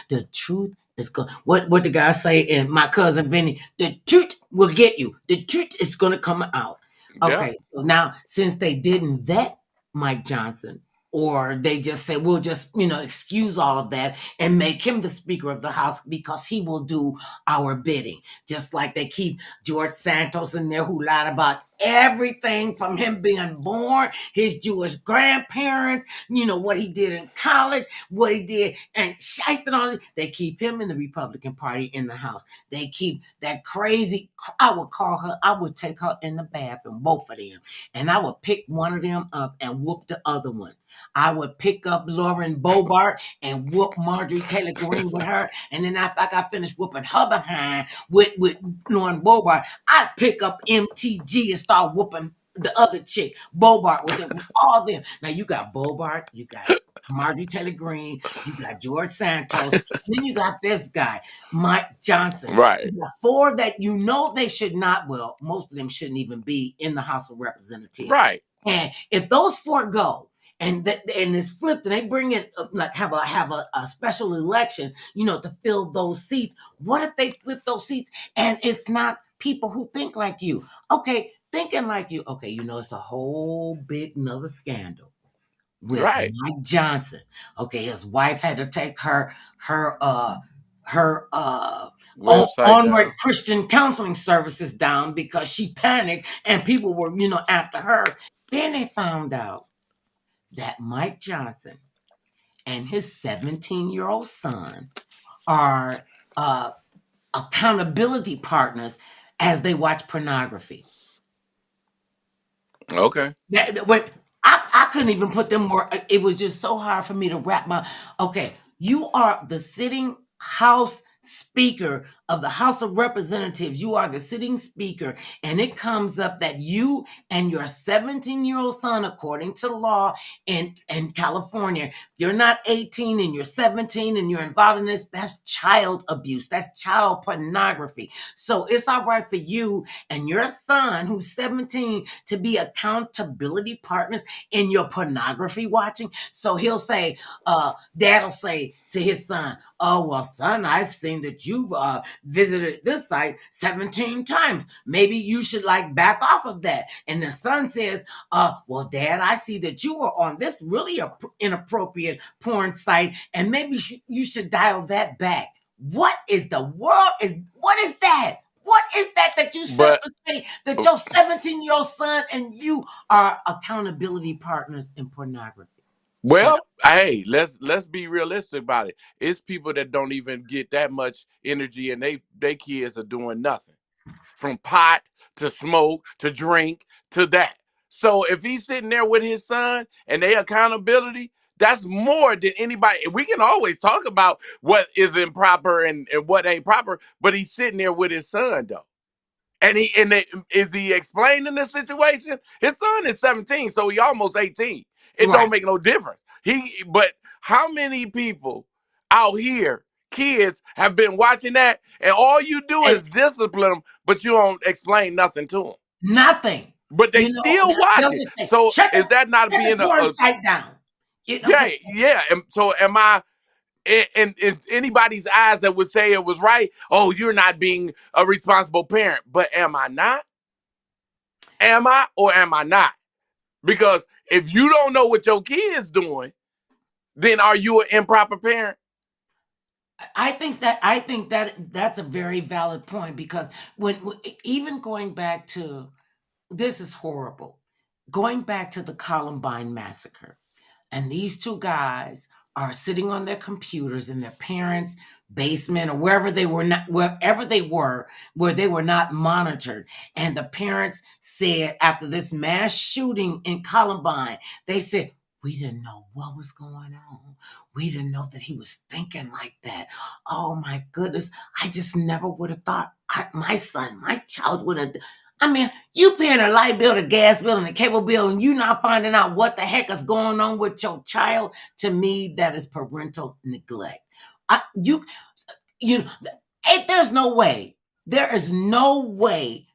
the truth, is good. What the guy say in My Cousin Vinny? The truth will get you. The truth is gonna come out. Yeah. Okay, so now since they didn't vet Mike Johnson, or they just say we'll just excuse all of that and make him the Speaker of the House because he will do our bidding. Just like they keep George Santos in there, who lied about everything from him being born, his Jewish grandparents, what he did in college, what he did, and shysted on it. They keep him in the Republican Party in the House. They keep that crazy, I would take her in the bathroom, both of them, and I would pick one of them up and whoop the other one. I would pick up Lauren Bobart and whoop Marjorie Taylor Greene with her. And then after I got finished whooping her behind with Lauren Bobart, I'd pick up MTG and start whooping the other chick, Bobart, with all of them. Now you got Bobart, you got Marjorie Taylor Greene, you got George Santos, then you got this guy, Mike Johnson. Right. You got four that they should not, well, most of them shouldn't even be in the House of Representatives. Right. And if those four go, and it's flipped, and they bring it like have a special election, to fill those seats. What if they flip those seats and it's not people who think like you? Okay, thinking like you. Okay, it's a whole big another scandal with Right. Mike Johnson. Okay, his wife had to take her Website onward down. Christian counseling services down because she panicked and people were after her. Then they found out that Mike Johnson and his 17-year-old son are accountability partners as they watch pornography. Okay. When I couldn't even put them more. It was just so hard for me to wrap my. Okay, you are the sitting House Speaker of the House of Representatives, you are the sitting speaker, and it comes up that you and your 17-year-old son, according to law in California, if you're not 18 and you're 17 and you're involved in this, that's child abuse, that's child pornography. So it's all right for you and your son, who's 17, to be accountability partners in your pornography watching. So he'll say, dad will say to his son, oh, well, son, I've seen that you've visited this site 17 times. Maybe you should like back off of that. And the son says, well, dad, I see that you were on this really inappropriate porn site, and maybe you should dial that back. What is the world? What is that? What is that you said that your 17-year-old son and you are accountability partners in pornography? Well, hey, let's be realistic about it. It's people that don't even get that much energy, and they kids are doing nothing, from pot to smoke to drink to that. So if he's sitting there with his son and they accountability, that's more than anybody. We can always talk about what is improper and what ain't proper, but he's sitting there with his son though. And is he explaining the situation? His son is 17, so he almost 18. It Right. don't make no difference. But how many people out here, kids, have been watching that, and all you do is discipline them, but you don't explain nothing to them. Nothing. But they still watch it. Say, so is that not being a site down? Yeah. And so am I? In anybody's eyes that would say it was right, oh, you're not being a responsible parent. But am I not? Am I or am I not? Because if you don't know what your kid's doing, then are you an improper parent? I think that's a very valid point, because when even going back to, this is horrible, going back to the Columbine massacre, and these two guys are sitting on their computers in their parents' basement or wherever they were where they were not monitored. And the parents said, after this mass shooting in Columbine, they said, we didn't know what was going on. We didn't know that he was thinking like that. Oh my goodness. I just never would have thought my child would have. I mean, you paying a light bill, a gas bill, and a cable bill, and you not finding out what the heck is going on with your child. To me, that is parental neglect. There's no way. There is no way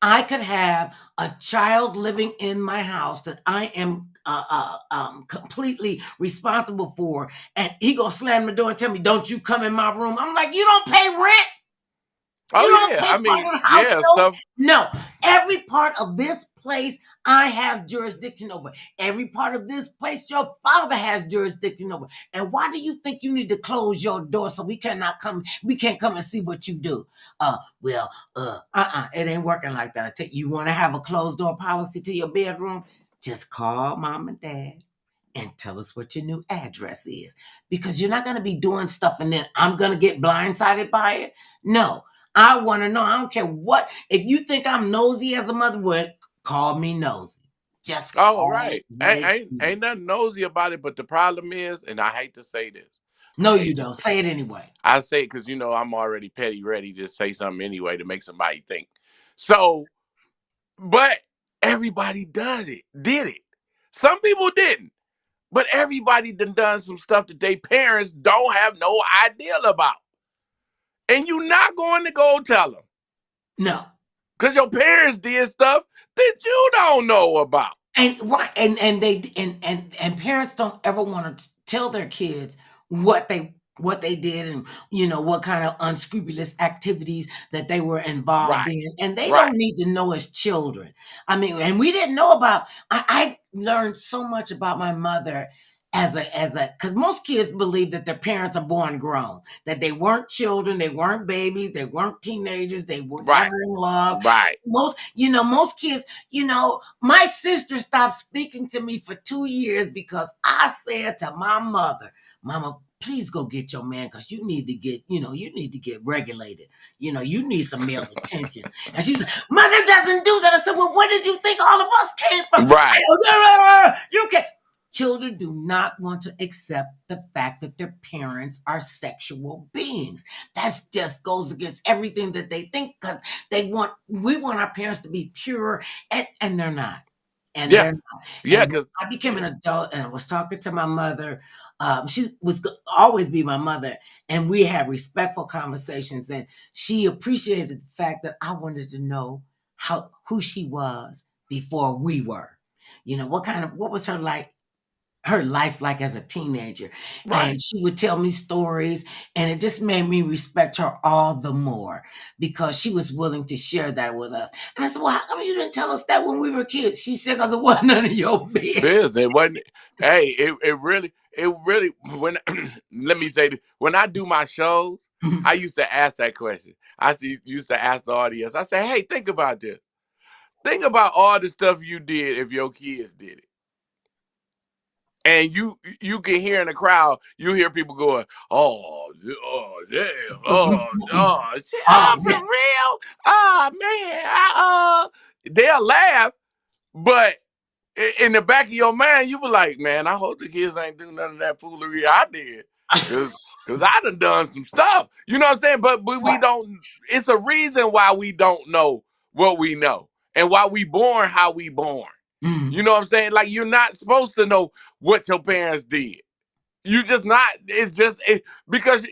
I could have a child living in my house that I am completely responsible for, and he gonna slam the door and tell me, "Don't you come in my room." I'm like, you don't pay rent. No, every part of this place I have jurisdiction over. Every part of this place your father has jurisdiction over. And why do you think you need to close your door so we can't come and see what you do? It ain't working like that. I tell you, want to have a closed door policy to your bedroom? Just call mom and dad and tell us what your new address is. Because you're not going to be doing stuff and then I'm going to get blindsided by it. No. I want to know. I don't care what. If you think I'm nosy as a mother, would call me nosy. Just right. Ain't nothing nosy about it. But the problem is, and I hate to say this. No, you don't. Say it anyway. I say it because I'm already petty, ready to say something anyway to make somebody think. So, but everybody did it. Some people didn't. But everybody done some stuff that their parents don't have no idea about. And you're not going to go tell them. No. Because your parents did stuff that you don't know about. And parents don't ever want to tell their kids what they did and what kind of unscrupulous activities that they were involved in. And they don't need to know as children. I mean, and we didn't know about, I learned so much about my mother because most kids believe that their parents are born grown, that they weren't children, they weren't babies, they weren't teenagers, they were never in love. Most kids, my sister stopped speaking to me for 2 years because I said to my mother, Mama, please go get your man because you need to get regulated. You need some male attention. And she's like, Mother doesn't do that. I said, well, where did you think all of us came from? Right. You can't. Children do not want to accept the fact that their parents are sexual beings. That just goes against everything that they think, because we want our parents to be pure, and they're not. And Yeah, they're not. yeah, And when because I became an adult and I was talking to my mother, she was always be my mother, and we had respectful conversations. And she appreciated the fact that I wanted to know who she was before we were. What was her life like as a teenager. right. And she would tell me stories, and it just made me respect her all the more because she was willing to share that with us. And I said, well, how come you didn't tell us that when we were kids? She said, because it wasn't none of your business. Biz, it wasn't. Hey, it really. When let me say this, when I do my shows, I used to ask that question. Used to ask the audience. I say, hey, think about this. Think about all the stuff you did if your kids did it. And you can hear in the crowd, you hear people going, oh, damn, shit, Oh, for real, oh man, they'll laugh, but in the back of your mind, you be like, man, I hope the kids ain't do none of that foolery I did, cause I done some stuff. You know what I'm saying? But we right. don't. It's a reason why we don't know what we know, and why we born how we born. You Mm, know what I'm saying? Like you're not supposed to know what your parents did. You just not. It's just because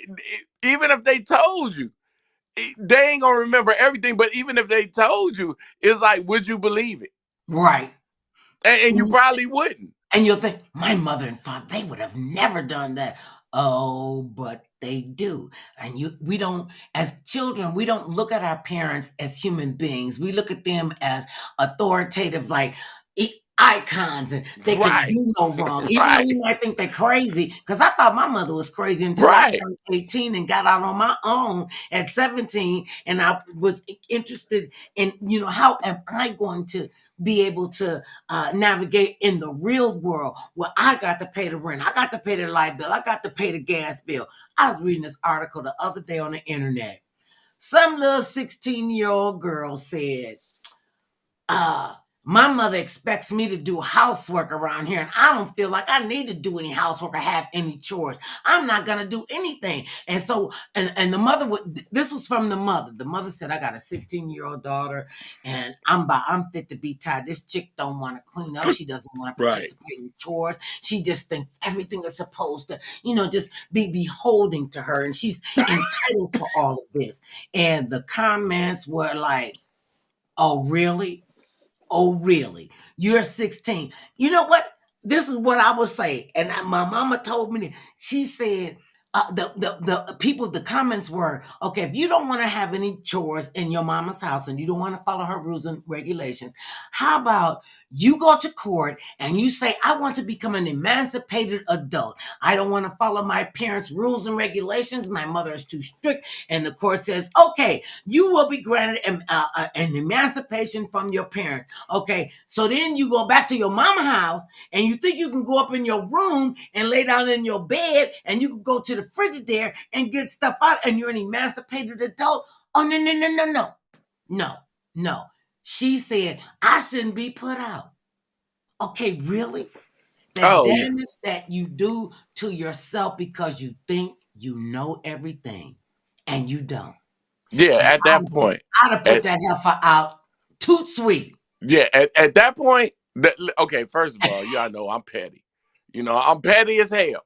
even if they told you, they ain't gonna remember everything. But even if they told you, it's like, would you believe it? right. And you probably wouldn't. And you'll think, my mother and father, they would have never done that. Oh, but they do. And we don't, as children, we don't look at our parents as human beings. We look at them as authoritative, like icons, and they can Right, do no wrong. Even though right, you might think they're crazy, because I thought my mother was crazy until I right. turned 18 and got out on my own at 17. And I was interested in, how am I going to be able to navigate in the real world where I got to pay the rent, I got to pay the light bill, I got to pay the gas bill. I was reading this article the other day on the internet. Some little 16-year-old girl said, uh, my mother expects me to do housework around here, and I don't feel like I need to do any housework or have any chores. I'm not gonna do anything. And so, and the mother would. This was from the mother. The mother said, "I got a 16-year-old daughter, and I'm fit to be tied. This chick don't want to clean up. She doesn't want to Right. participate in chores. She just thinks everything is supposed to, just be beholding to her, and she's entitled to all of this." And the comments were like, "Oh, really? Oh, really? You're 16." You know what? This is what I would say. And my mama told me, she said, the people, the comments were, okay, if you don't want to have any chores in your mama's house and you don't want to follow her rules and regulations, how about you go to court and you say, I want to become an emancipated adult. I don't want to follow my parents' rules and regulations. My mother is too strict. And the court says, okay, you will be granted an emancipation from your parents. Okay, so then you go back to your mama house and you think you can go up in your room and lay down in your bed and you can go to the Frigidaire and get stuff out and you're an emancipated adult. Oh, no, no, no, no, no. No, no. She said, I shouldn't be put out. Okay, really? The Oh yeah, damage that you do to yourself because you think you know everything and you don't. yeah. And At that point, I'd have put at that heifer out toot sweet. yeah, at that point, okay. First of all, y'all know I'm petty. I'm petty as hell.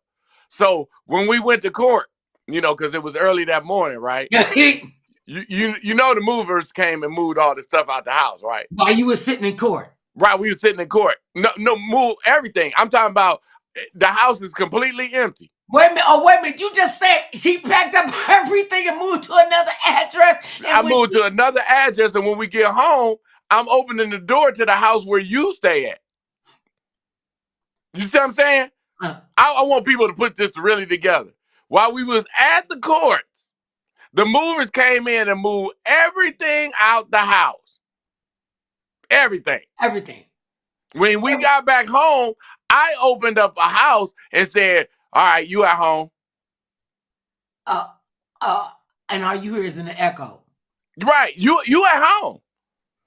So when we went to court, because it was early that morning, right? The movers came and moved all the stuff out the house, right? While you were sitting in court. Right, we were sitting in court. No, no, move everything. I'm talking about the house is completely empty. Wait a minute. Oh, wait a minute. You just said she packed up everything and moved to another address. I And when moved she, to another address, and when we get home, I'm opening the door to the house where you stay at. You see what I'm saying? uh, I want people to put this really together. While we was at the courts, the movers came in and moved everything out the house. Everything. everything. When we got back home, I opened up a house and said, all right, you at home. Uh, uh, and all you hear is an echo. Right. You at home.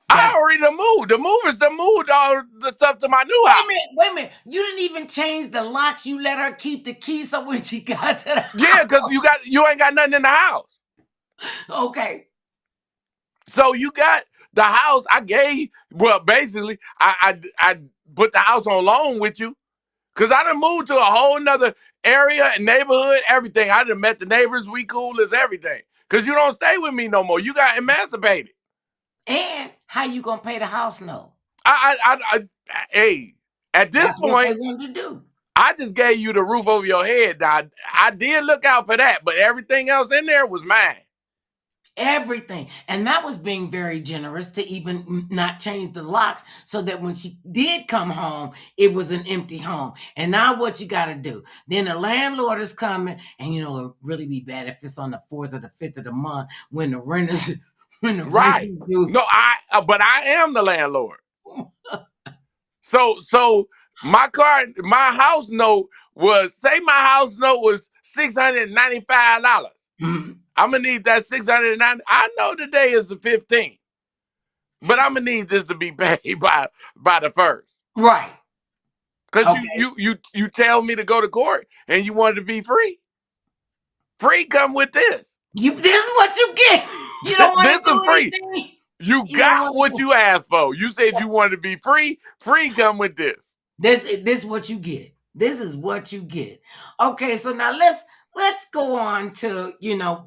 I That's already done moved. The movers done moved all the stuff to my new wait a house. minute, wait a minute. You didn't even change the locks. You let her keep the key so when she got to the Yeah, house. because you ain't got nothing in the house. Okay. So you got the house. I gave well, basically, I put the house on loan with you because I done moved to a whole nother area and neighborhood, everything. I done met the neighbors. We cool as everything. Because you don't stay with me no more. You got emancipated. And how you gonna pay the house note? Hey, at this That's what they point, wanted to do. I just gave you the roof over your head. Now, I did look out for that, but everything else in there was mine. Everything. And that was being very generous to even not change the locks so that when she did come home, it was an empty home. And now what you got to do? Then the landlord is coming, and it would really be bad if it's on the 4th or the 5th of the month when the renters when the Right. renters do. No, but I am the landlord. So my house note was $695. Mhm. I'm gonna need that 690. I know today is the 15th, but I'm gonna need this to be paid by the first. Right. Cause Okay. you tell me to go to court and you wanted to be free. Free come with this. This is what you get. You don't want This to is do free. anything. You You don't got want to what do. you asked for. You said you wanted to be free. Free come with this. This is what you get. This is what you get. Okay, so now let's go on to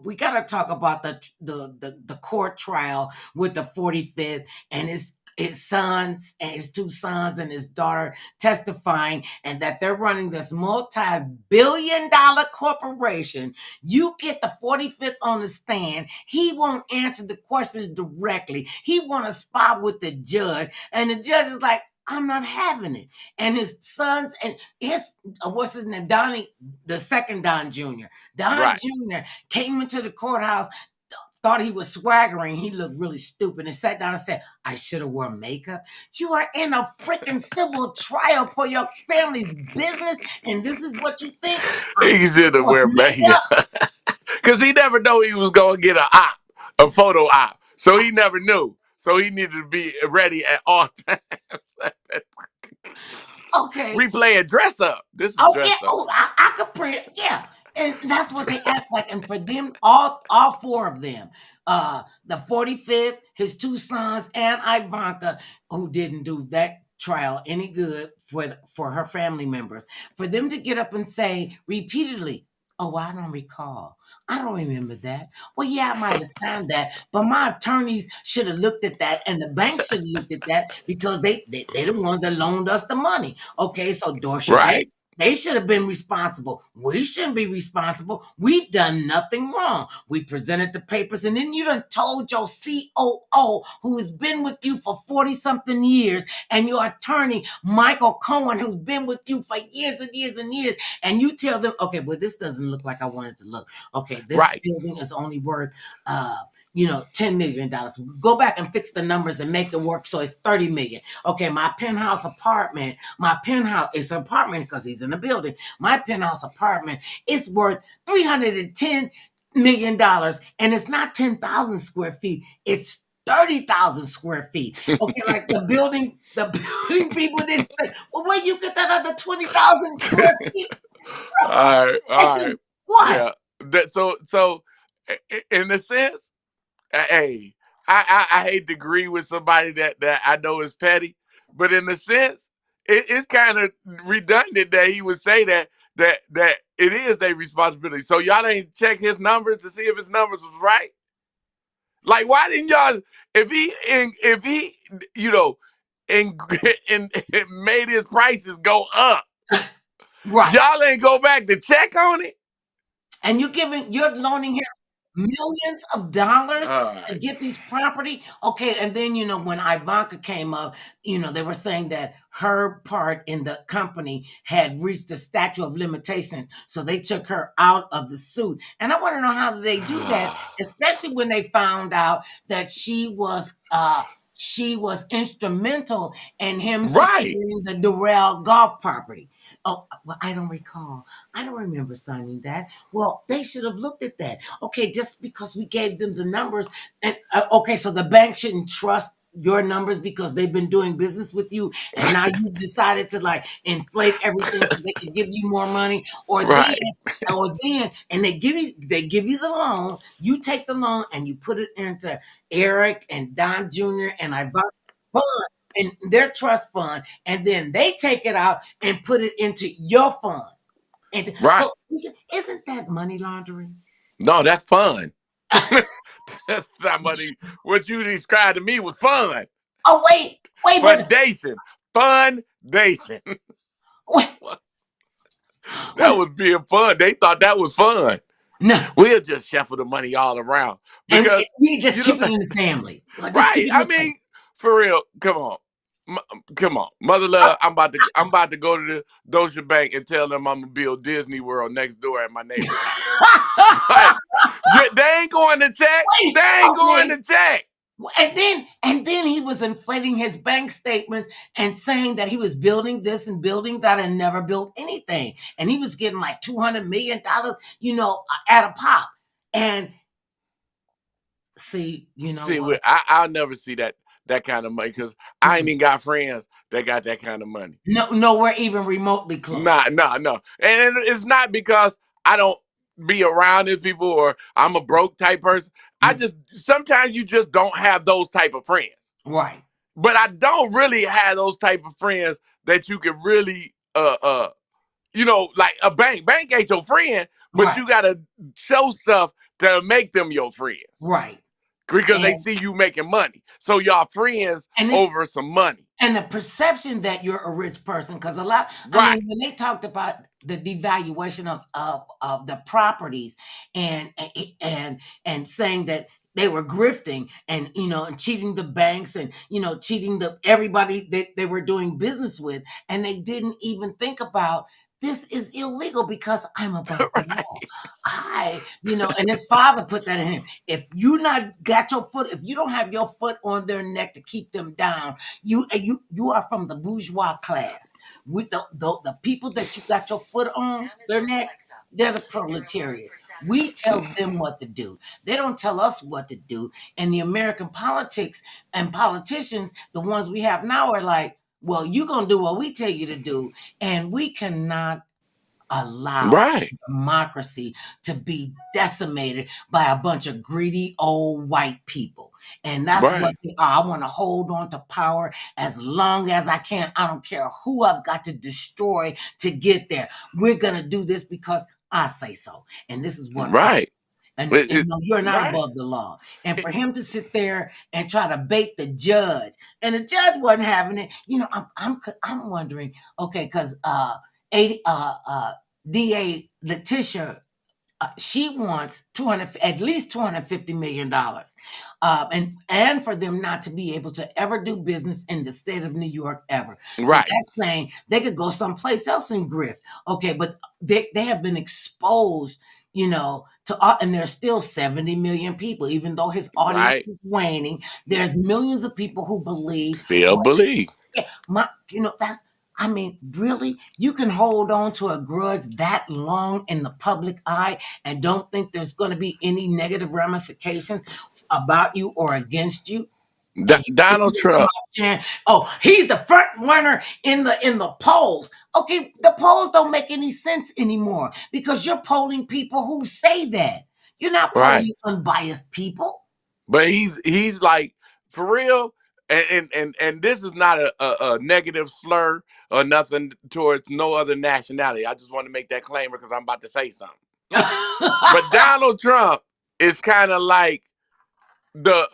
we got to talk about the court trial with the 45th and his sons and his two sons and his daughter testifying, and that they're running this multi-billion-dollar corporation. You get the 45th on the stand. He won't answer the questions directly. He want to spot with the judge, and the judge is like, I'm not having it. And his sons and his what's his name, Donnie, the second Don Jr. Don Right. Jr. came into the courthouse, thought he was swaggering. He looked really stupid and sat down and said, I should have worn makeup. You are in a freaking civil trial for your family's business, and this is what you think? I He should should have wear wear makeup. makeup. Because he never know he was going to get a photo op. So he never knew. So he needed to be ready at all times. Okay. We playing dress up. This is Oh yeah. dress up. Oh, I could print. Yeah, and that's what they act like. And for them, all four of them, the 45th, his two sons, and Ivanka, who didn't do that trial any good for her family members, for them to get up and say repeatedly, "Oh, I don't recall. I don't remember that. Well, yeah, I might have signed that, but my attorneys should have looked at that, and the bank should have looked at that because they the ones that loaned us the money. Okay, so Dorsey Bank, Right. they should have been responsible. We shouldn't be responsible. We've done nothing wrong. We presented the papers, and then you done told your COO, who has been with you for 40 something years, and your attorney, Michael Cohen, who's been with you for years and years and years, and you tell them, okay, well, this doesn't look like I want it to look. Okay, this Right. building is only worth $10 million. Go back and fix the numbers and make it work so it's 30 million. Okay, my penthouse apartment, it's an apartment because he's in a building. My penthouse apartment is worth $310 million, and it's not 10,000 square feet, it's 30,000 square feet. Okay, like the building people didn't say, well, where you get that other 20,000 square feet All right. from? All right. What? Yeah. So in a sense, hey, I hate to agree with somebody that I know is petty, but in a sense, it's kind of redundant that he would say that it is their responsibility. So y'all ain't check his numbers to see if his numbers was right. Like, why didn't y'all? If he you know and, and made his prices go up, Right. y'all ain't go back to check on it. And you're loaning him millions of dollars All to right. get these property. Okay, and then when Ivanka came up, they were saying that her part in the company had reached the statute of limitations, so they took her out of the suit. And I want to know how they do that, especially when they found out that she was instrumental in him Right. securing the Durrell golf property. Oh, well, I don't recall. I don't remember signing that. Well, they should have looked at that. Okay, just because we gave them the numbers, and okay, so the bank shouldn't trust your numbers because they've been doing business with you, and now you decided to like inflate everything so they can give you more money, Right. and they give you the loan, you take the loan and you put it into Eric and Don Jr. and Ivan fund and their trust fund, and then they take it out and put it into your fund. And Right. so isn't that money laundering? No, that's fun. That's somebody. What you described to me was fun. Oh wait, but Fundation. Fundation. wait, That wait, was being fun. They thought that was fun. no, We'll just shuffle the money all around and because we just you know, keep it in the family. Just keep right? it in I the family. mean, for real. Come on, come on, mother love. I'm about to go to the Deutsche Bank and tell them I'm gonna build Disney World next door at my neighbor's house. But they ain't going to check. Wait, They ain't going okay. to check. And then he was inflating his bank statements and saying that he was building this and building that and never built anything. And he was getting like $200 million, at a pop. And see, you know See, what? I'll never see that kind of money because I ain't Mm-mm. even got friends that got that kind of money. No, nowhere even remotely close. Nah, nah, no. And it's not because I don't be around these people or I'm a broke type person. I Mm, just sometimes you just don't have those type of friends. right, But I don't really have those type of friends that you can really like a bank. Bank ain't your friend, but right, you gotta show stuff to make them your friends. right. Because they And see you making money. So y'all friends and it's over some money. and the perception that you're a rich person, because a lot, I Right. mean, when they talked about the devaluation of the properties and and saying that they were grifting and and cheating the banks and cheating the everybody that they were doing business with, and they didn't even think about this is illegal because I'm above the law. Right. And his father put that in him. If you not got your foot, if you don't have your foot on their neck to keep them down, you are from the bourgeois class. With the people that you got your foot on their neck, they're the proletariat. We tell them what to do. They don't tell us what to do. And the American politics and politicians, the ones we have now, are like, well, you're gonna do what we tell you to do. And we cannot allow Right. democracy to be decimated by a bunch of greedy old white people. And that's what Right. they are. I want to hold on to power as long as I can. I don't care who I've got to destroy to get there. We're going to do this because I say so. And this is what I Right. and no, you're not Right. above the law. And for him to sit there and try to bait the judge, and the judge wasn't having it, I'm wondering, okay, because 80 DA Letitia, she wants at least $250 million, and for them not to be able to ever do business in the state of New York ever. So Right. that's saying they could go someplace else and grift. Okay, but they have been exposed, and there's still 70 million people, even though his audience Right. is waning. There's millions of people who believe Still what believe. yeah, that's. I mean, really, you can hold on to a grudge that long in the public eye and don't think there's going to be any negative ramifications about you or against you. And Donald Trump. oh, he's the front runner in the polls. Okay, the polls don't make any sense anymore because you're polling people who say that. You're not Right. polling unbiased people. But he's like for real. And this is not a negative slur or nothing towards no other nationality. I just want to make that claim because I'm about to say something. But Donald Trump is kind of like the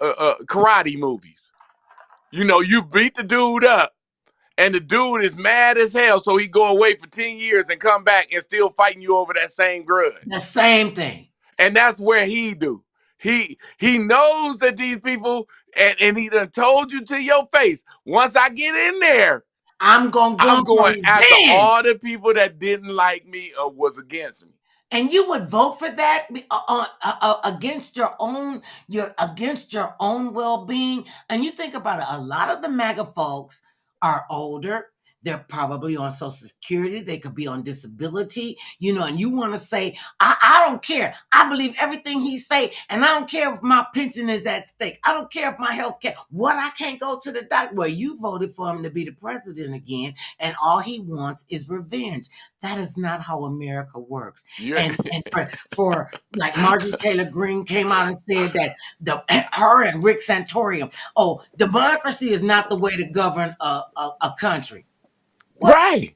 karate movies. You beat the dude up, and the dude is mad as hell, so he go away for 10 years and come back and still fighting you over that same grudge. The same thing. And that's where he do. He knows that these people, and he done told you to your face, once I get in there, I'm gonna go I'm for going after revenge. all the people that didn't like me or was against me. And you would vote for that against your own well-being. And you think about it, a lot of the MAGA folks are older. They're probably on Social Security. They could be on disability, and you want to say, I don't care. I believe everything he say, and I don't care if my pension is at stake. I don't care if my health care. What, I can't go to the doctor? Well, you voted for him to be the president again, and all he wants is revenge. That is not how America works. You're And for like Marjorie Taylor Greene came out and said that her and Rick Santorum, democracy is not the way to govern a country. What? right.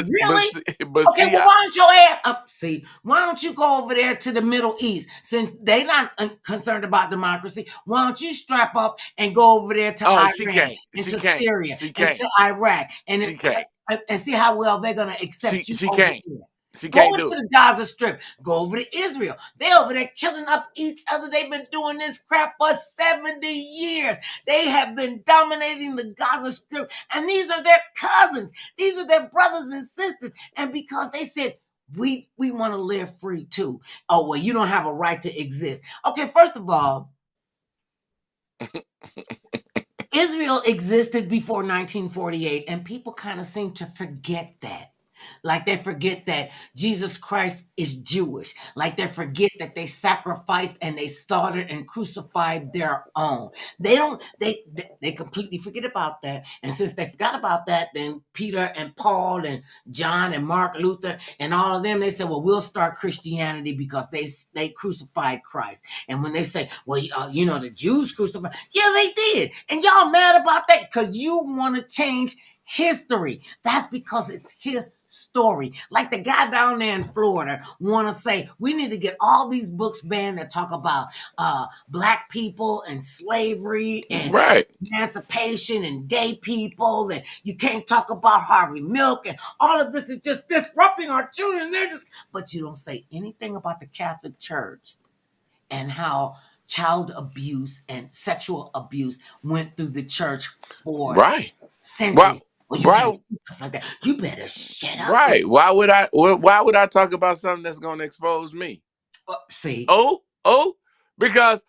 Really? But Okay, see, well, why don't your ass see? Why don't you go over there to the Middle East, since they not concerned about democracy? Why don't you strap up and go over there to oh, Iran she can't. and She to can't. Syria She and can't. to Iraq She can't. and see how well they're gonna accept you She over can't. there? She Go can't into do it. the Gaza Strip. Go over to Israel. They over there killing up each other. They've been doing this crap for 70 years. They have been dominating the Gaza Strip. And these are their cousins. These are their brothers and sisters. And because they said, we want to live free too. Oh, well, you don't have a right to exist. Okay, first of all, Israel existed before 1948, and people kind of seem to forget that. Like they forget that Jesus Christ is Jewish. Like they forget that they sacrificed and they slaughtered and crucified their own. They completely forget about that. And since they forgot about that, then Peter and Paul and John and Mark Luther and all of them, they said, well, we'll start Christianity because they crucified Christ. And when they say, well, the Jews crucified, yeah, they did. And y'all mad about that because you want to change history. That's because it's his story. Like the guy down there in Florida want to say, we need to get all these books banned that talk about black people and slavery and Right. emancipation and gay people, and you can't talk about Harvey Milk, and all of this is just disrupting our children. But you don't say anything about the Catholic Church and how child abuse and sexual abuse went through the church for Right. centuries. Well, you can't Why? say stuff like that. You better shut up. Right. Why would I talk about something that's going to expose me? See, Because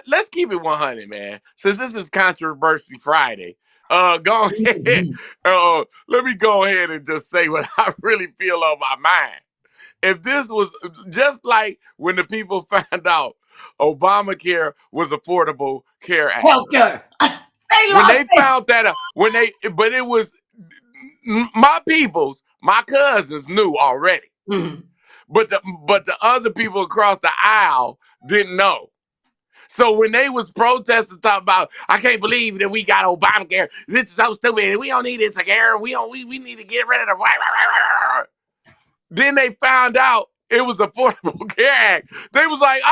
let's keep it 100, man. Since this is Controversy Friday, go ahead. Let me go ahead and just say what I really feel on my mind. If this was just like when the people found out Obamacare was Affordable Care Act, healthcare. They when lost they it. found that out, but it was my cousins knew already, Mhm. but the other people across the aisle didn't know. So when they was protesting, talking about, I can't believe that we got Obamacare. This is so stupid. We don't need this care. We need to get rid of the. Then they found out it was Affordable Care Act. They was like,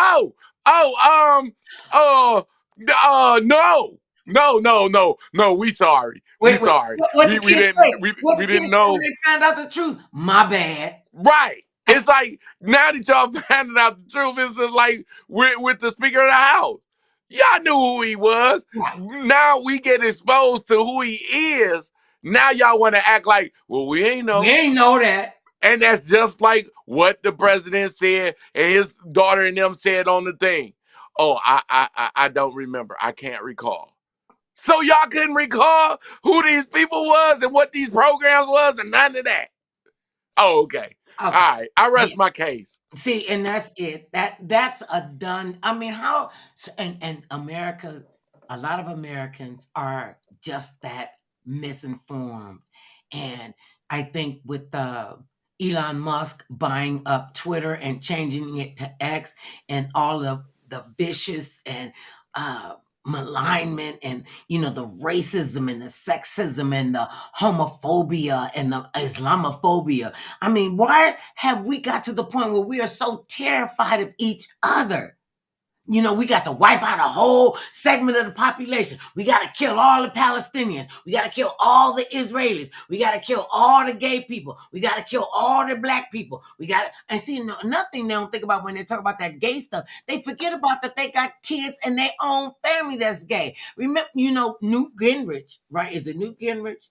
no. We sorry. We Wait. sorry. What the We kids didn't say? What we the didn't kids say when know. they found out the truth? My bad. Right. It's like now that y'all finding out the truth, it's just like with the Speaker of the House. Y'all knew who he was. Right. Now we get exposed to who he is. Now y'all want to act like, well, we ain't We know. ain't know that. And that's just like what the president said and his daughter and them said on the thing. Oh, I don't remember. I can't recall. So y'all couldn't recall who these people was and what these programs was and none of that. Oh, okay. All Okay. right. I rest my case. See, and that's it. That's a done. I mean, how and America, a lot of Americans are just that misinformed, and I think with Elon Musk buying up Twitter and changing it to X, and all of the vicious and uh, malignment, and the racism and the sexism and the homophobia and the Islamophobia. I mean, why have we got to the point where we are so terrified of each other? We got to wipe out a whole segment of the population. We got to kill all the Palestinians. We got to kill all the Israelis. We got to kill all the gay people. We got to kill all the black people. And see, nothing they don't think about when they talk about that gay stuff. They forget about that they got kids in their own family that's gay. Remember, Newt Gingrich, right? Is it Newt Gingrich?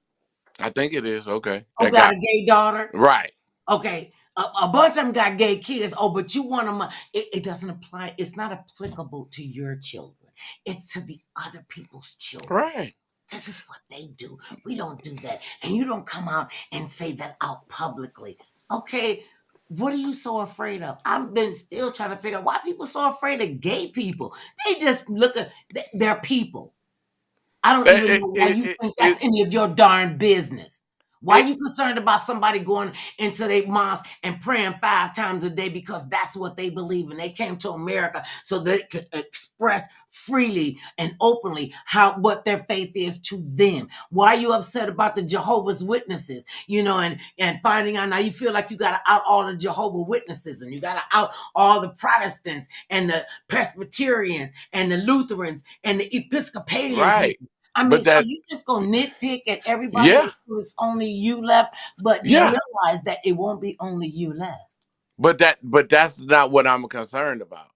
I think it is. Okay. Who got a gay daughter? Right. Okay. A bunch of them got gay kids. Oh, but you want them. It doesn't apply. It's not applicable to your children. It's to the other people's children. Right. This is what they do. We don't do that. And you don't come out and say that out publicly. Okay, what are you so afraid of? I've been still trying to figure out why people so afraid of gay people. They just look at their people. I don't even It, know why it, you it, think that's it, any of your darn business. Why are it, you concerned about somebody going into their mosque and praying 5 times a day because that's what they believe in? They came to America so they could express freely and openly how what their faith is to them. Why are you upset about the Jehovah's Witnesses? And finding out now you feel like you got to out all the Jehovah Witnesses and you got to out all the Protestants and the Presbyterians and the Lutherans and the Episcopalian right. people. I mean, But so that, you just gonna nitpick at everybody yeah, until it's only you left, but you yeah. realize that it won't be only you left. But that's not what I'm concerned about.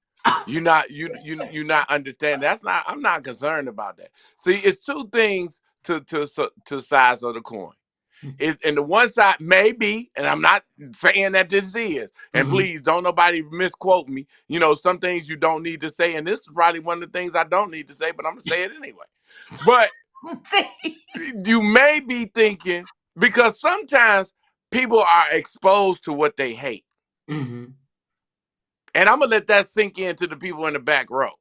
You're not understanding. That's not. I'm not concerned about that. See, it's two things to sides of the coin. And the one side may be, and I'm not saying that this is, and Mhm. please don't nobody misquote me. Some things you don't need to say, and this is probably one of the things I don't need to say, but I'm gonna say it anyway. But you may be thinking, because sometimes people are exposed to what they hate. Mhm. And I'm gonna let that sink into the people in the back row.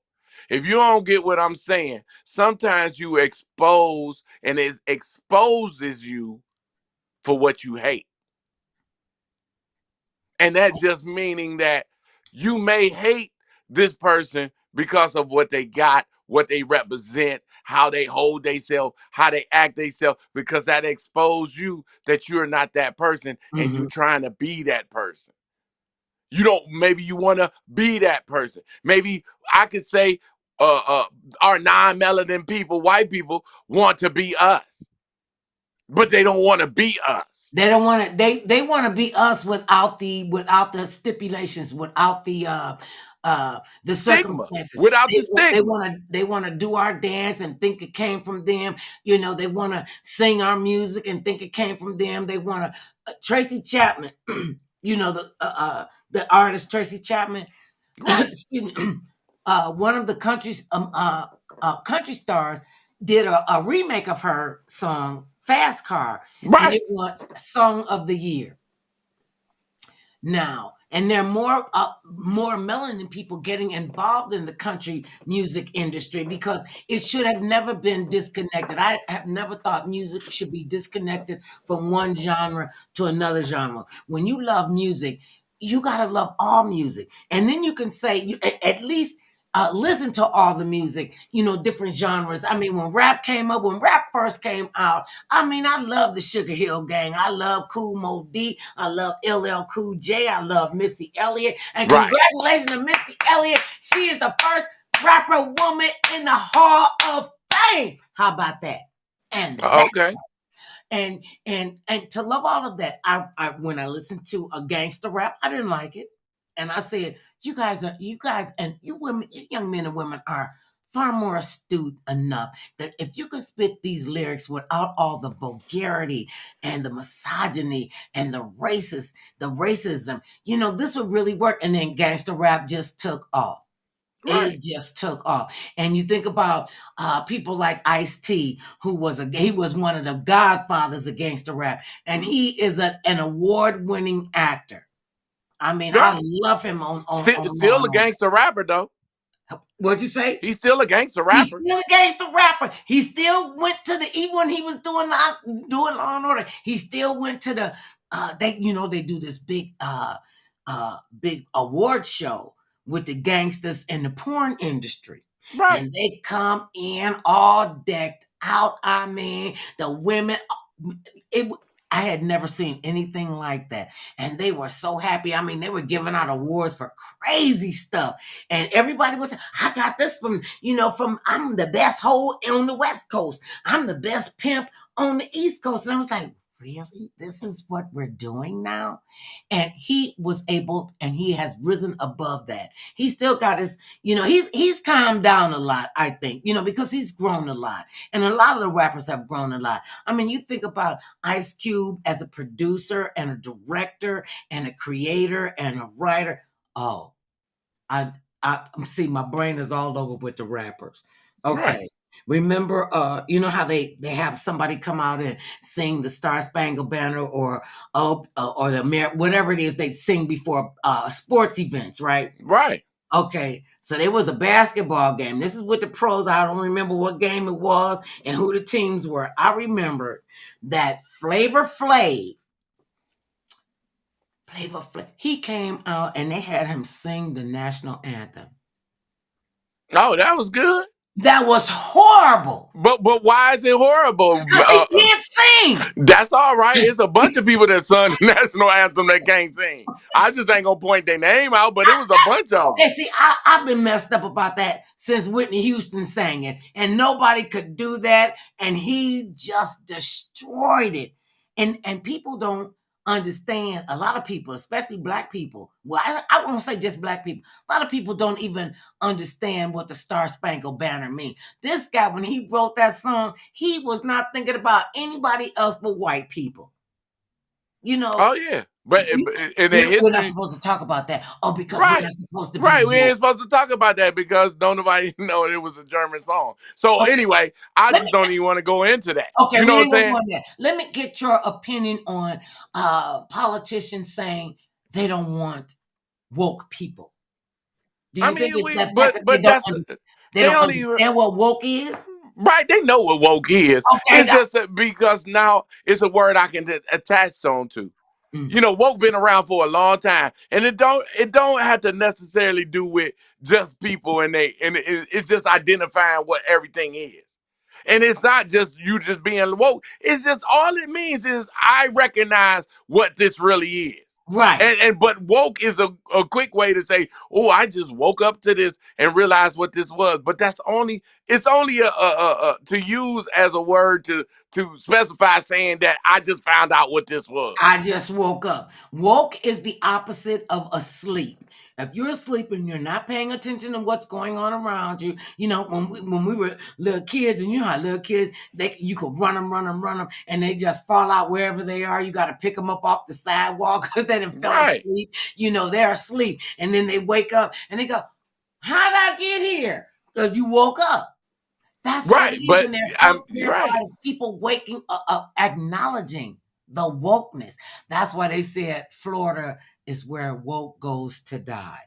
If you don't get what I'm saying, sometimes you expose and it exposes you for what you hate. And that just meaning that you may hate this person because of what they got, what they represent, how they hold themselves, how they act themselves, because that exposes you that you're not that person and you Mhm. trying to be that person. You don't, maybe you want to be that person. Maybe I could say our non-melanin people, white people, want to be us, but they don't want to be us. They don't want to. They want to be us without the stipulations, without the Stigma, circumstances. without They the want they stigma. want to they want to do our dance and think it came from them. They want to sing our music and think it came from them. They want to Tracy Chapman. The artist Tracy Chapman. Right, Excuse me. One of the country stars did a remake of her song Fast Car, and right, it was Song of the Year now. And there are more melanin people getting involved in the country music industry because it should have never been disconnected. I have never thought music should be disconnected from one genre to another genre. When you love music, you gotta love all music, and then you can say at least listen to all the music, different genres. I mean, when rap first came out, I mean, I love the Sugar Hill Gang. I love Cool Mo D. I love LL Cool J. I love Missy Elliott. And right. congratulations to Missy Elliott. She is the first rapper woman in the Hall of Fame. How about that? And that Okay, and to love all of that, I when I listened to a gangster rap, I didn't like it, and I said, you guys, and you women, you young men and women are far more astute enough that if you can spit these lyrics without all the vulgarity and the misogyny and the racism, this would really work. And then gangster rap just took off. right. It just took off. And you think about people like Ice-T, he was one of the godfathers of gangster rap, and he is an award-winning actor. I mean, Yeah, I love him still a on. gangster rapper though. What'd you say? He's still a gangster He's rapper. still a gangster rapper. He still went to the even when he was doing Law and Order. He still went to the they do this big award show with the gangsters in the porn industry. Right. And they come in all decked out. I mean, the women it I had never seen anything like that. And they were so happy. I mean, they were giving out awards for crazy stuff. And everybody was, I got this from I'm the best hoe on the West Coast. I'm the best pimp on the East Coast. And I was like, really? This is what we're doing now? And he was able, and he has risen above that. He still got his, he's calmed down a lot, I think, because he's grown a lot. And a lot of the rappers have grown a lot. I mean, you think about Ice Cube as a producer and a director and a creator and a writer. Oh, I see my brain is all over with the rappers. Right. Okay. Remember, you know how they have somebody come out and sing the Star Spangled Banner or the whatever it is they sing before sports events, right? Right. Okay, so there was a basketball game. This is with the pros. I don't remember what game it was and who the teams were. I remember that Flavor Flav, he came out and they had him sing the national anthem. Oh, that was good. That was horrible But why is it horrible? because he can't sing. That's all right. It's a bunch of people that sung the national anthem that can't sing. I just ain't gonna point their name out, but it was a bunch of them. Okay, see, I've been messed up about that since Whitney Houston sang it, and nobody could do that, and he just destroyed it. And people don't understand. A lot of people, especially black people. Well, I won't say just black people. A lot of people don't even understand what the Star Spangled Banner means. This guy, when he wrote that song, he was not thinking about anybody else but white people. You know, Oh yeah, but in the we're not history, supposed to talk about that. Oh, because we're right, not supposed to be right, we woke. ain't supposed to talk about that because don't nobody know it was a German song. So Okay, anyway, I let just me. don't even want to go into that. Okay, You we know what I'm ain't gonna go saying? on that. Let me get your opinion on politicians saying they don't want woke people. Do I you think mean, it's the fact that but that's they they don't don't even understand what woke is? right. They know what woke is. Okay, It's just because now it's a word I can attach on to. You mm, know, woke been around for a long time, and it don't have to necessarily do with just people it's just identifying what everything is. And it's not just you just being woke. It's just all it means is I recognize what this really is. right. And but woke is a quick way to say, oh, I just woke up to this and realized what this was. But it's only a to use as a word to specify saying that I just found out what this was. I just woke up. Woke is the opposite of asleep. If you're asleep and you're not paying attention to what's going on around you, you know, when we were little kids, and you know how little kids, you could run them, and they just fall out wherever they are. You got to pick them up off the sidewalk because they done fell Right. asleep. You know, they're asleep. And then they wake up and they go, how'd I get here? Because you woke up. That's what it Right. is. But And they're I'm so terrified right. of people waking up, acknowledging the wokeness. That's why they said Florida is where woke goes to die.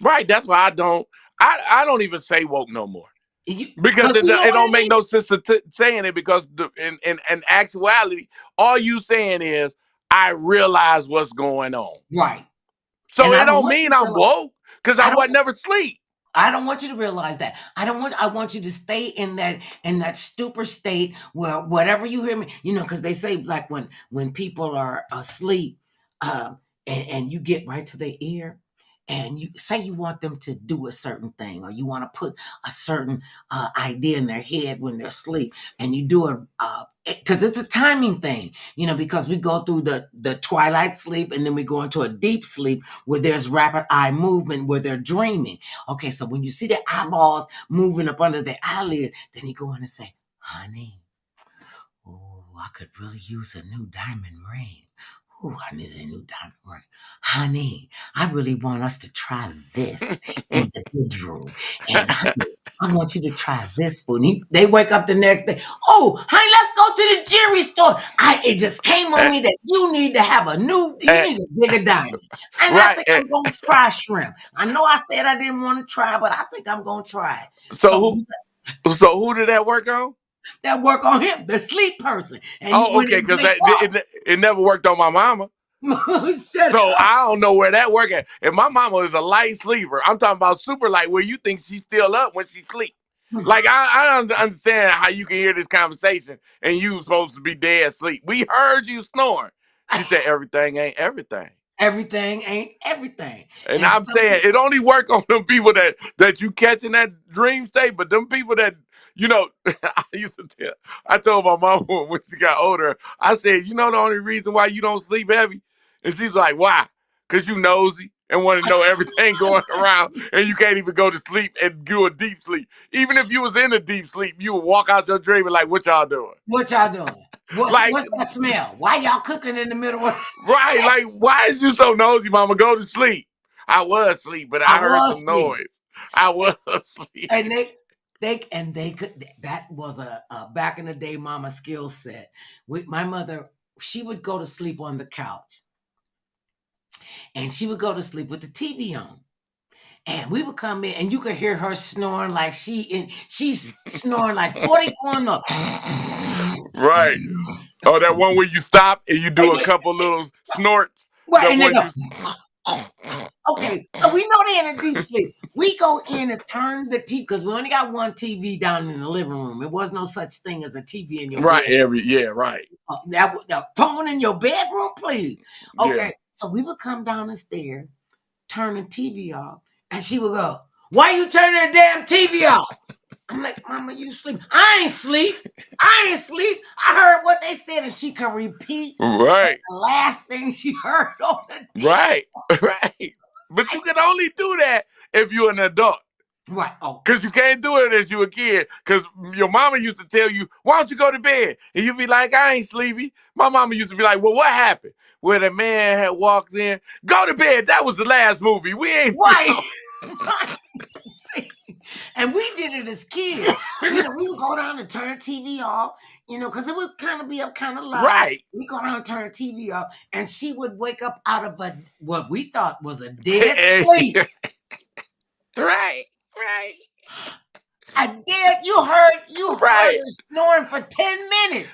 Right. That's why I don't even say woke no more. Because Because you know it what don't it make is? no sense to saying it because in actuality, all you saying is I realize what's going on. Right. So And I it don't don't want mean you to I'm realize, woke because I I wasn't don't never asleep. I don't want you to realize that. I want you to stay in that stupor state where whatever you hear me, you know, because they say like when people are asleep, and you get right to their ear, and you say you want them to do a certain thing, or you want to put a certain idea in their head when they're asleep, and you do it because it's a timing thing, you know, because we go through the twilight sleep and then we go into a deep sleep where there's rapid eye movement where they're dreaming. Okay, so when you see the eyeballs moving up under the eyelids, then you go in and say, honey, oh, I could really use a new diamond ring. Oh, I need a new diamond ring. Honey, I really want us to try this in the bedroom. And honey, I want you to try this food. They wake up the next day. Oh, honey, let's go to the jewelry store. It just came on Eh, me that you need to have you eh, need a bigger diamond. And I right. think I'm going to try shrimp. I know I said I didn't want to try, but I think I'm going to try it. So So who did that work on? that work on him, the sleep person. And Oh, when okay, they because wake it never worked on my mama. up, shut So up. I don't know where that work at. If my mama is a light sleeper, I'm talking about super light, where you think she's still up when she sleep. Like I don't understand how you can hear this conversation and you supposed to be dead asleep. We heard you snoring. She said everything ain't everything. Everything ain't everything. And And I'm some saying it people, only work on them people that you catch in that dream state, but them people that I told my mom when she got older, I said, you know the only reason why you don't sleep heavy? And she's like, why? Because you nosy and want to know everything going around and you can't even go to sleep and do a deep sleep. Even if you was in a deep sleep, you would walk out your dream and like, what y'all doing? what y'all doing? Like, What's that smell? Why y'all cooking in the middle of right, like, why is you so nosy, mama? Go to sleep. I was asleep, but I I heard was some asleep. noise. I was asleep. And they could. That was a back in the day mama skill set. With my mother, she would go to sleep on the couch, and she would go to sleep with the TV on. And we would come in, and you could hear her snoring like she's snoring like 40 going up. Right. Oh, that one where you stop and you do a couple little snorts. Right, The and they one go, you. okay, so we know they're in a deep sleep. We go in and turn the TV because we only got one TV down in the living room. It was no such thing as a TV in your Right. bed. Right. That phone in your bedroom, please. Yeah. Okay, so we would come down the stairs, turn the TV off, and she would go, "Why you turning the damn TV off?" I'm like, "Mama, you sleep." "I ain't sleep. I ain't sleep. I heard what they said," and she could repeat Right. the last thing she heard on the TV. Right. Right. But you can only do that if you're an adult. Right. Oh, Because you can't do it as you a kid. Because your mama used to tell you, why don't you go to bed? And you'd be like, I ain't sleepy. My mama used to be like, well, what happened? Where the man had walked in, go to bed. That was the last movie. We ain't. right. Right. See? And we did it as kids. We would go down and turn the TV off, because it would kind of be up kind of loud. Right. We go down and turn the TV off, and she would wake up out of what we thought was a dead sleep. Right. Right. You heard Right. her snoring for 10 minutes.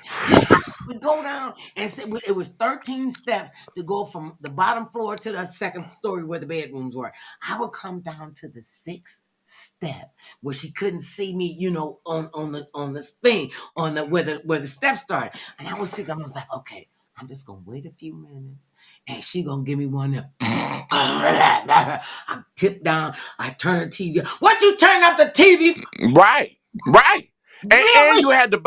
We go down and it was 13 steps to go from the bottom floor to the second story where the bedrooms were. I would come down to the sixth step where she couldn't see me, on the thing, where the steps started. And I would sit down and I was like, okay, I'm just gonna wait a few minutes and she gonna give me one of them. I tip down, I turn the TV off. What you turn off the TV? Right. Right. Really? And you had to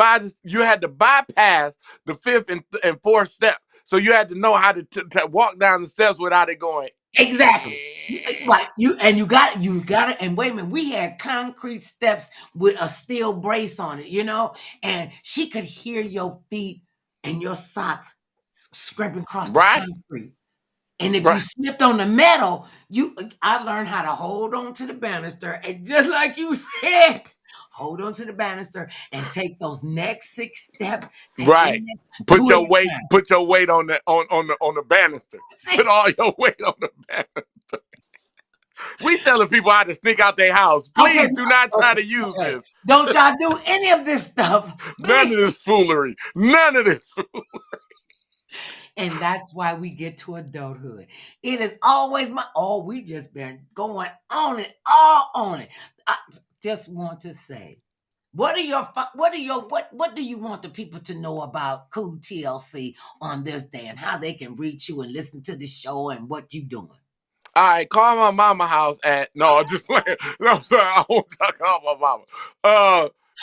bypass the fifth and fourth step. So you had to know how to walk down the steps without it going. Exactly. Right. You got it. And wait a minute, we had concrete steps with a steel brace on it, and she could hear your feet and your socks scraping across the Right. concrete. And if you Right. slipped on the metal, I learned how to hold on to the banister, and just like you said, hold on to the banister and take those next 6 steps. Right. Put Put your weight on the banister. Put all your weight on the banister. We telling people how to sneak out their house. Please Okay, do not try okay, to use okay. this. Don't y'all do any of this stuff. None of this foolery. None of this. And that's why we get to adulthood. It is always we just been going on it, all on it. I just want to say, what do you want the people to know about Cool TLC on this day and how they can reach you and listen to the show and what you doing? All right, call my mama house at no, I'm just playing. No, sorry, I won't call my mama.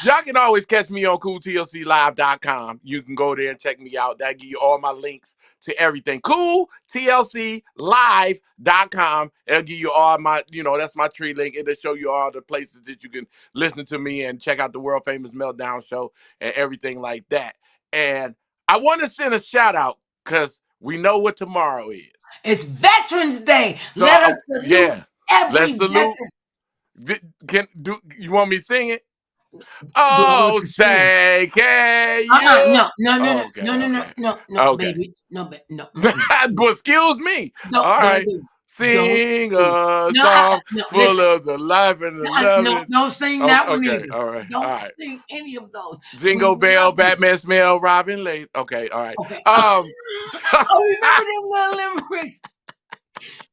Y'all can always catch me on CoolTLCLive.com. You can go there and check me out. That'll give you all my links to everything. CoolTLCLive.com. It'll give you all my, that's my tree link. It'll show you all the places that you can listen to me and check out the world famous Meltdown show and everything like that. And I want to send a shout out because we know what tomorrow is. It's Veterans Day. So, Let us salute every let's salute. veteran. You want me to sing it? Oh, say can you? No, Okay, baby, no, But excuse me. No, All right, baby, sing don't. a song full Listen. of the life and the loving. Don't sing that one Okay, either. all right, Don't all right. sing any of those. Jingle bell, Batman smell, Robin late. Okay, all right. Okay. Remember them little limericks?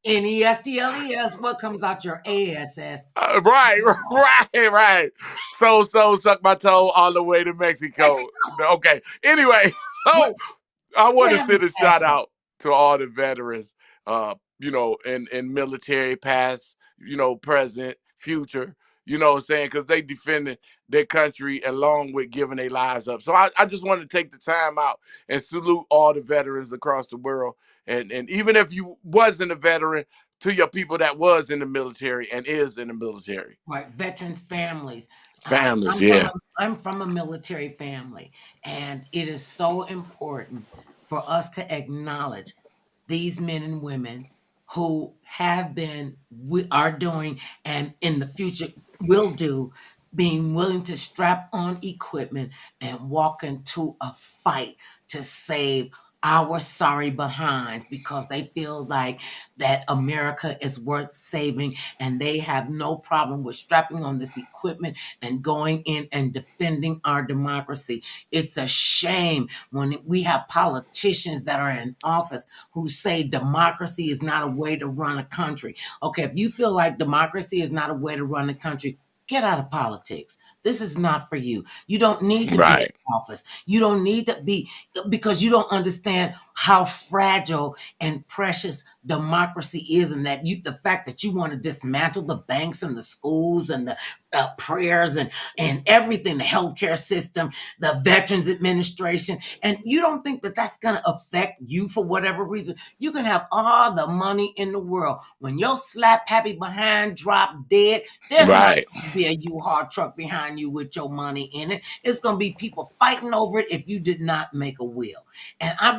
NESTLES. What comes out your ASS? Right. So suck my toe all the way to Mexico. Okay. Anyway, so I want to send a shout out to all the veterans, in military past, present, future, what I'm saying? Because they defended their country along with giving their lives up. So I just want to take the time out and salute all the veterans across the world. And even if you wasn't a veteran, to your people that was in the military and is in the military. Right, veterans' families. Families, I'm from a military family, and it is so important for us to acknowledge these men and women who have been, we are doing, and in the future will do being willing to strap on equipment and walk into a fight to save our sorry behinds because they feel like that America is worth saving and they have no problem with strapping on this equipment and going in and defending our democracy. It's a shame when we have politicians that are in office who say democracy is not a way to run a country. Okay, if you feel like democracy is not a way to run a country, get out of politics. This is not for you. You don't need to be in Right. office. You don't need to be because you don't understand how fragile and precious democracy is, and that the fact that you want to dismantle the banks and the schools and the prayers and everything, the healthcare system, the Veterans Administration, and you don't think that that's going to affect you for whatever reason. You can have all the money in the world. When your slap happy behind drop dead, there's not Right. going to be a U-Haul truck behind you with your money in it. It's going to be people fighting over it if you did not make a will. And I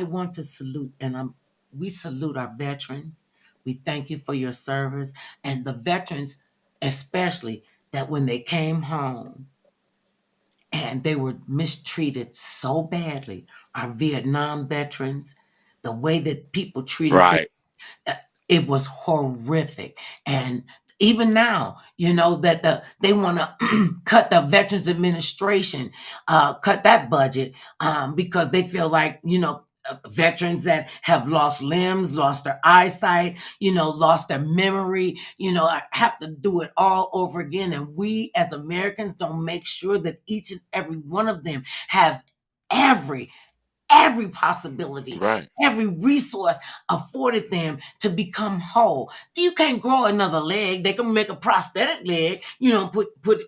want to salute, and we salute our veterans. We thank you for your service, and the veterans, especially that when they came home and they were mistreated so badly, our Vietnam veterans, the way that people treated them, Right. uh, it was horrific. And even now, that they want to cut the Veterans Administration, cut that budget because they feel like veterans that have lost limbs, lost their eyesight, lost their memory, have to do it all over again. And we as Americans don't make sure that each and every one of them have every possibility, Right. every resource afforded them to become whole. You can't grow another leg. They can make a prosthetic leg,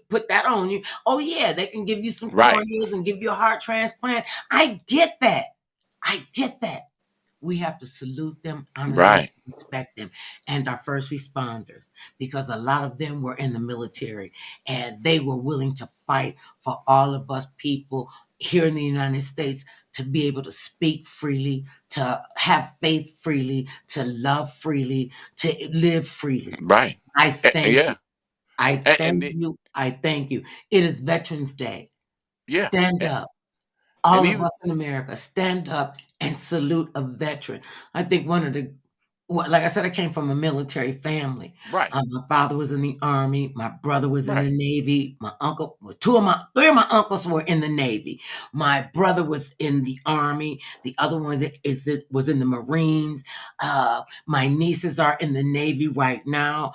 put that on you. Oh yeah, they can give you some Right. corneas and give you a heart transplant. I get that. I get that. We have to salute them, honor them, Right. respect them, and our first responders, because a lot of them were in the military and they were willing to fight for all of us people here in the United States to be able to speak freely, to have faith freely, to love freely, to live freely. Right. I thank you. Yeah. I And thank you. I thank you. It is Veterans Day. yeah. Stand And, up. and All of even us in America, stand up and salute a veteran. I think like I said, I came from a military family. right. My father was in the army. My brother was in the Right. Navy. My uncle, well, three of my uncles were in the Navy. My brother was in the army. The other one was in the Marines. My nieces are in the Navy right now,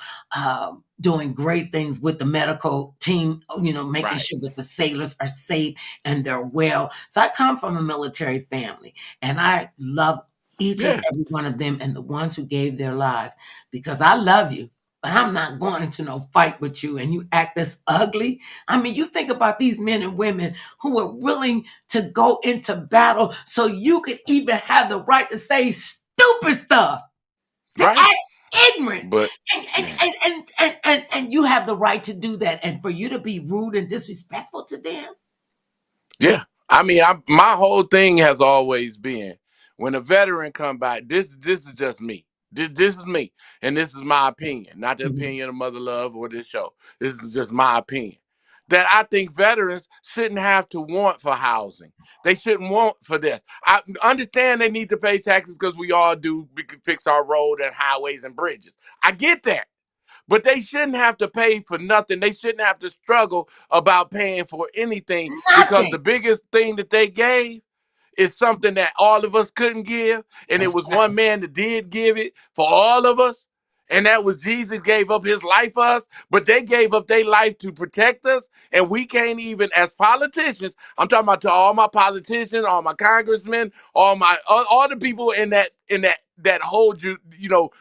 doing great things with the medical team. Making Right. sure that the sailors are safe and they're well. So I come from a military family, and I love each and Yeah. every one of them and the ones who gave their lives, because I love you, but I'm not going into no fight with you and you act this ugly. I mean, you think about these men and women who are willing to go into battle so you could even have the right to say stupid stuff, to Right. act ignorant. But And, and, yeah. and, and, and, and you have the right to do that. And for you to be rude and disrespectful to them, Yeah. I mean, my whole thing has always been when a veteran come by. This is just me. This is me, and this is my opinion, not the mhm, opinion of Mother Love or this show. This is just my opinion. That I think veterans shouldn't have to want for housing. They shouldn't want for this. I understand they need to pay taxes because we all do. We can fix our road and highways and bridges. I get that. But they shouldn't have to pay for nothing. They shouldn't have to struggle about paying for anything because nothing. the biggest thing that they gave is something that all of us couldn't give. And A it was one sacrifice. man that did give it for all of us. And that was Jesus gave up his life for us, but they gave up their life to protect us. And we can't even, as politicians, I'm talking about to all my politicians, all my congressmen, all the people that hold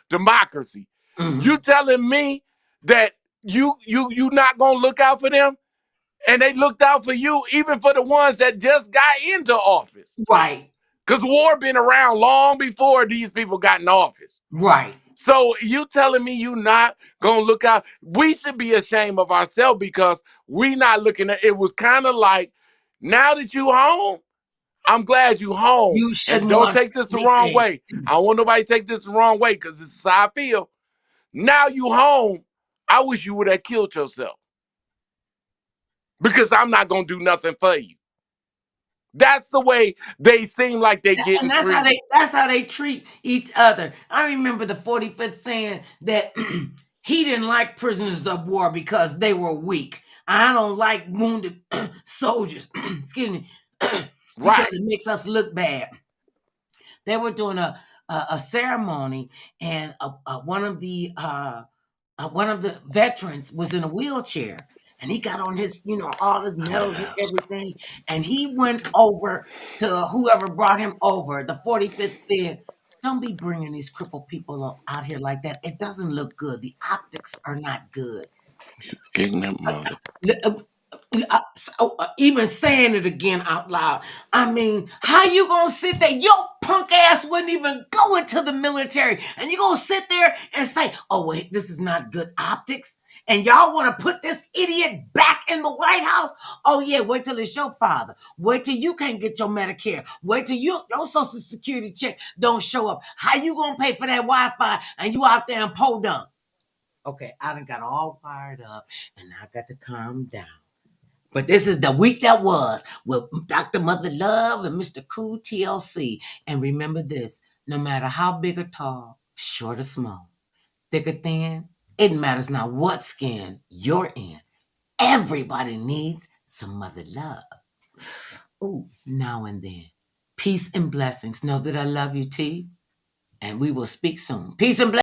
democracy. You Mhm. telling me that you not gonna look out for them? And they looked out for you, even for the ones that just got into office. Right, Because war been around long before these people got in office. right. So you telling me you not gonna look out? We should be ashamed of ourselves because we not looking at it. Was kind of like, now that you home, I'm glad you home. You And shouldn't don't want take this the wrong anything. way. I don't want nobody to take this the wrong way because this is how I feel. Now you home. I wish you would have killed yourself. because I'm not gonna do nothing for you. That's the way they seem like they And getting treated. that's how they treat each other. I remember the 45th saying that he didn't like prisoners of war because they were weak. I don't like wounded soldiers, excuse me, because Right. it makes us look bad. They were doing a ceremony, and one of the veterans was in a wheelchair, and he got on his, all his medals and everything, and he went over to whoever brought him over. The 45th said, "Don't be bringing these crippled people out here like that. It doesn't look good. The optics are not good." Ignorant mother. Even saying it again out loud. I mean, how you gonna sit there? Your punk ass wouldn't even go into the military, and you gonna sit there and say, "Oh wait, this is not good optics," and y'all want to put this idiot back in the White House? Oh yeah, wait till it's your father. Wait till you can't get your Medicare. Wait till your Social Security check don't show up. How you gonna pay for that Wi-Fi and you out there in Podunk? Okay, I done got all fired up, and I got to calm down. But this is the week that was with Dr. Mother Love and Mr. Cool TLC. And remember this, no matter how big or tall, short or small, thick or thin, it matters not what skin you're in. Everybody needs some mother love. Ooh, now and then. Peace and blessings. Know that I love you, T. And we will speak soon. Peace and blessings.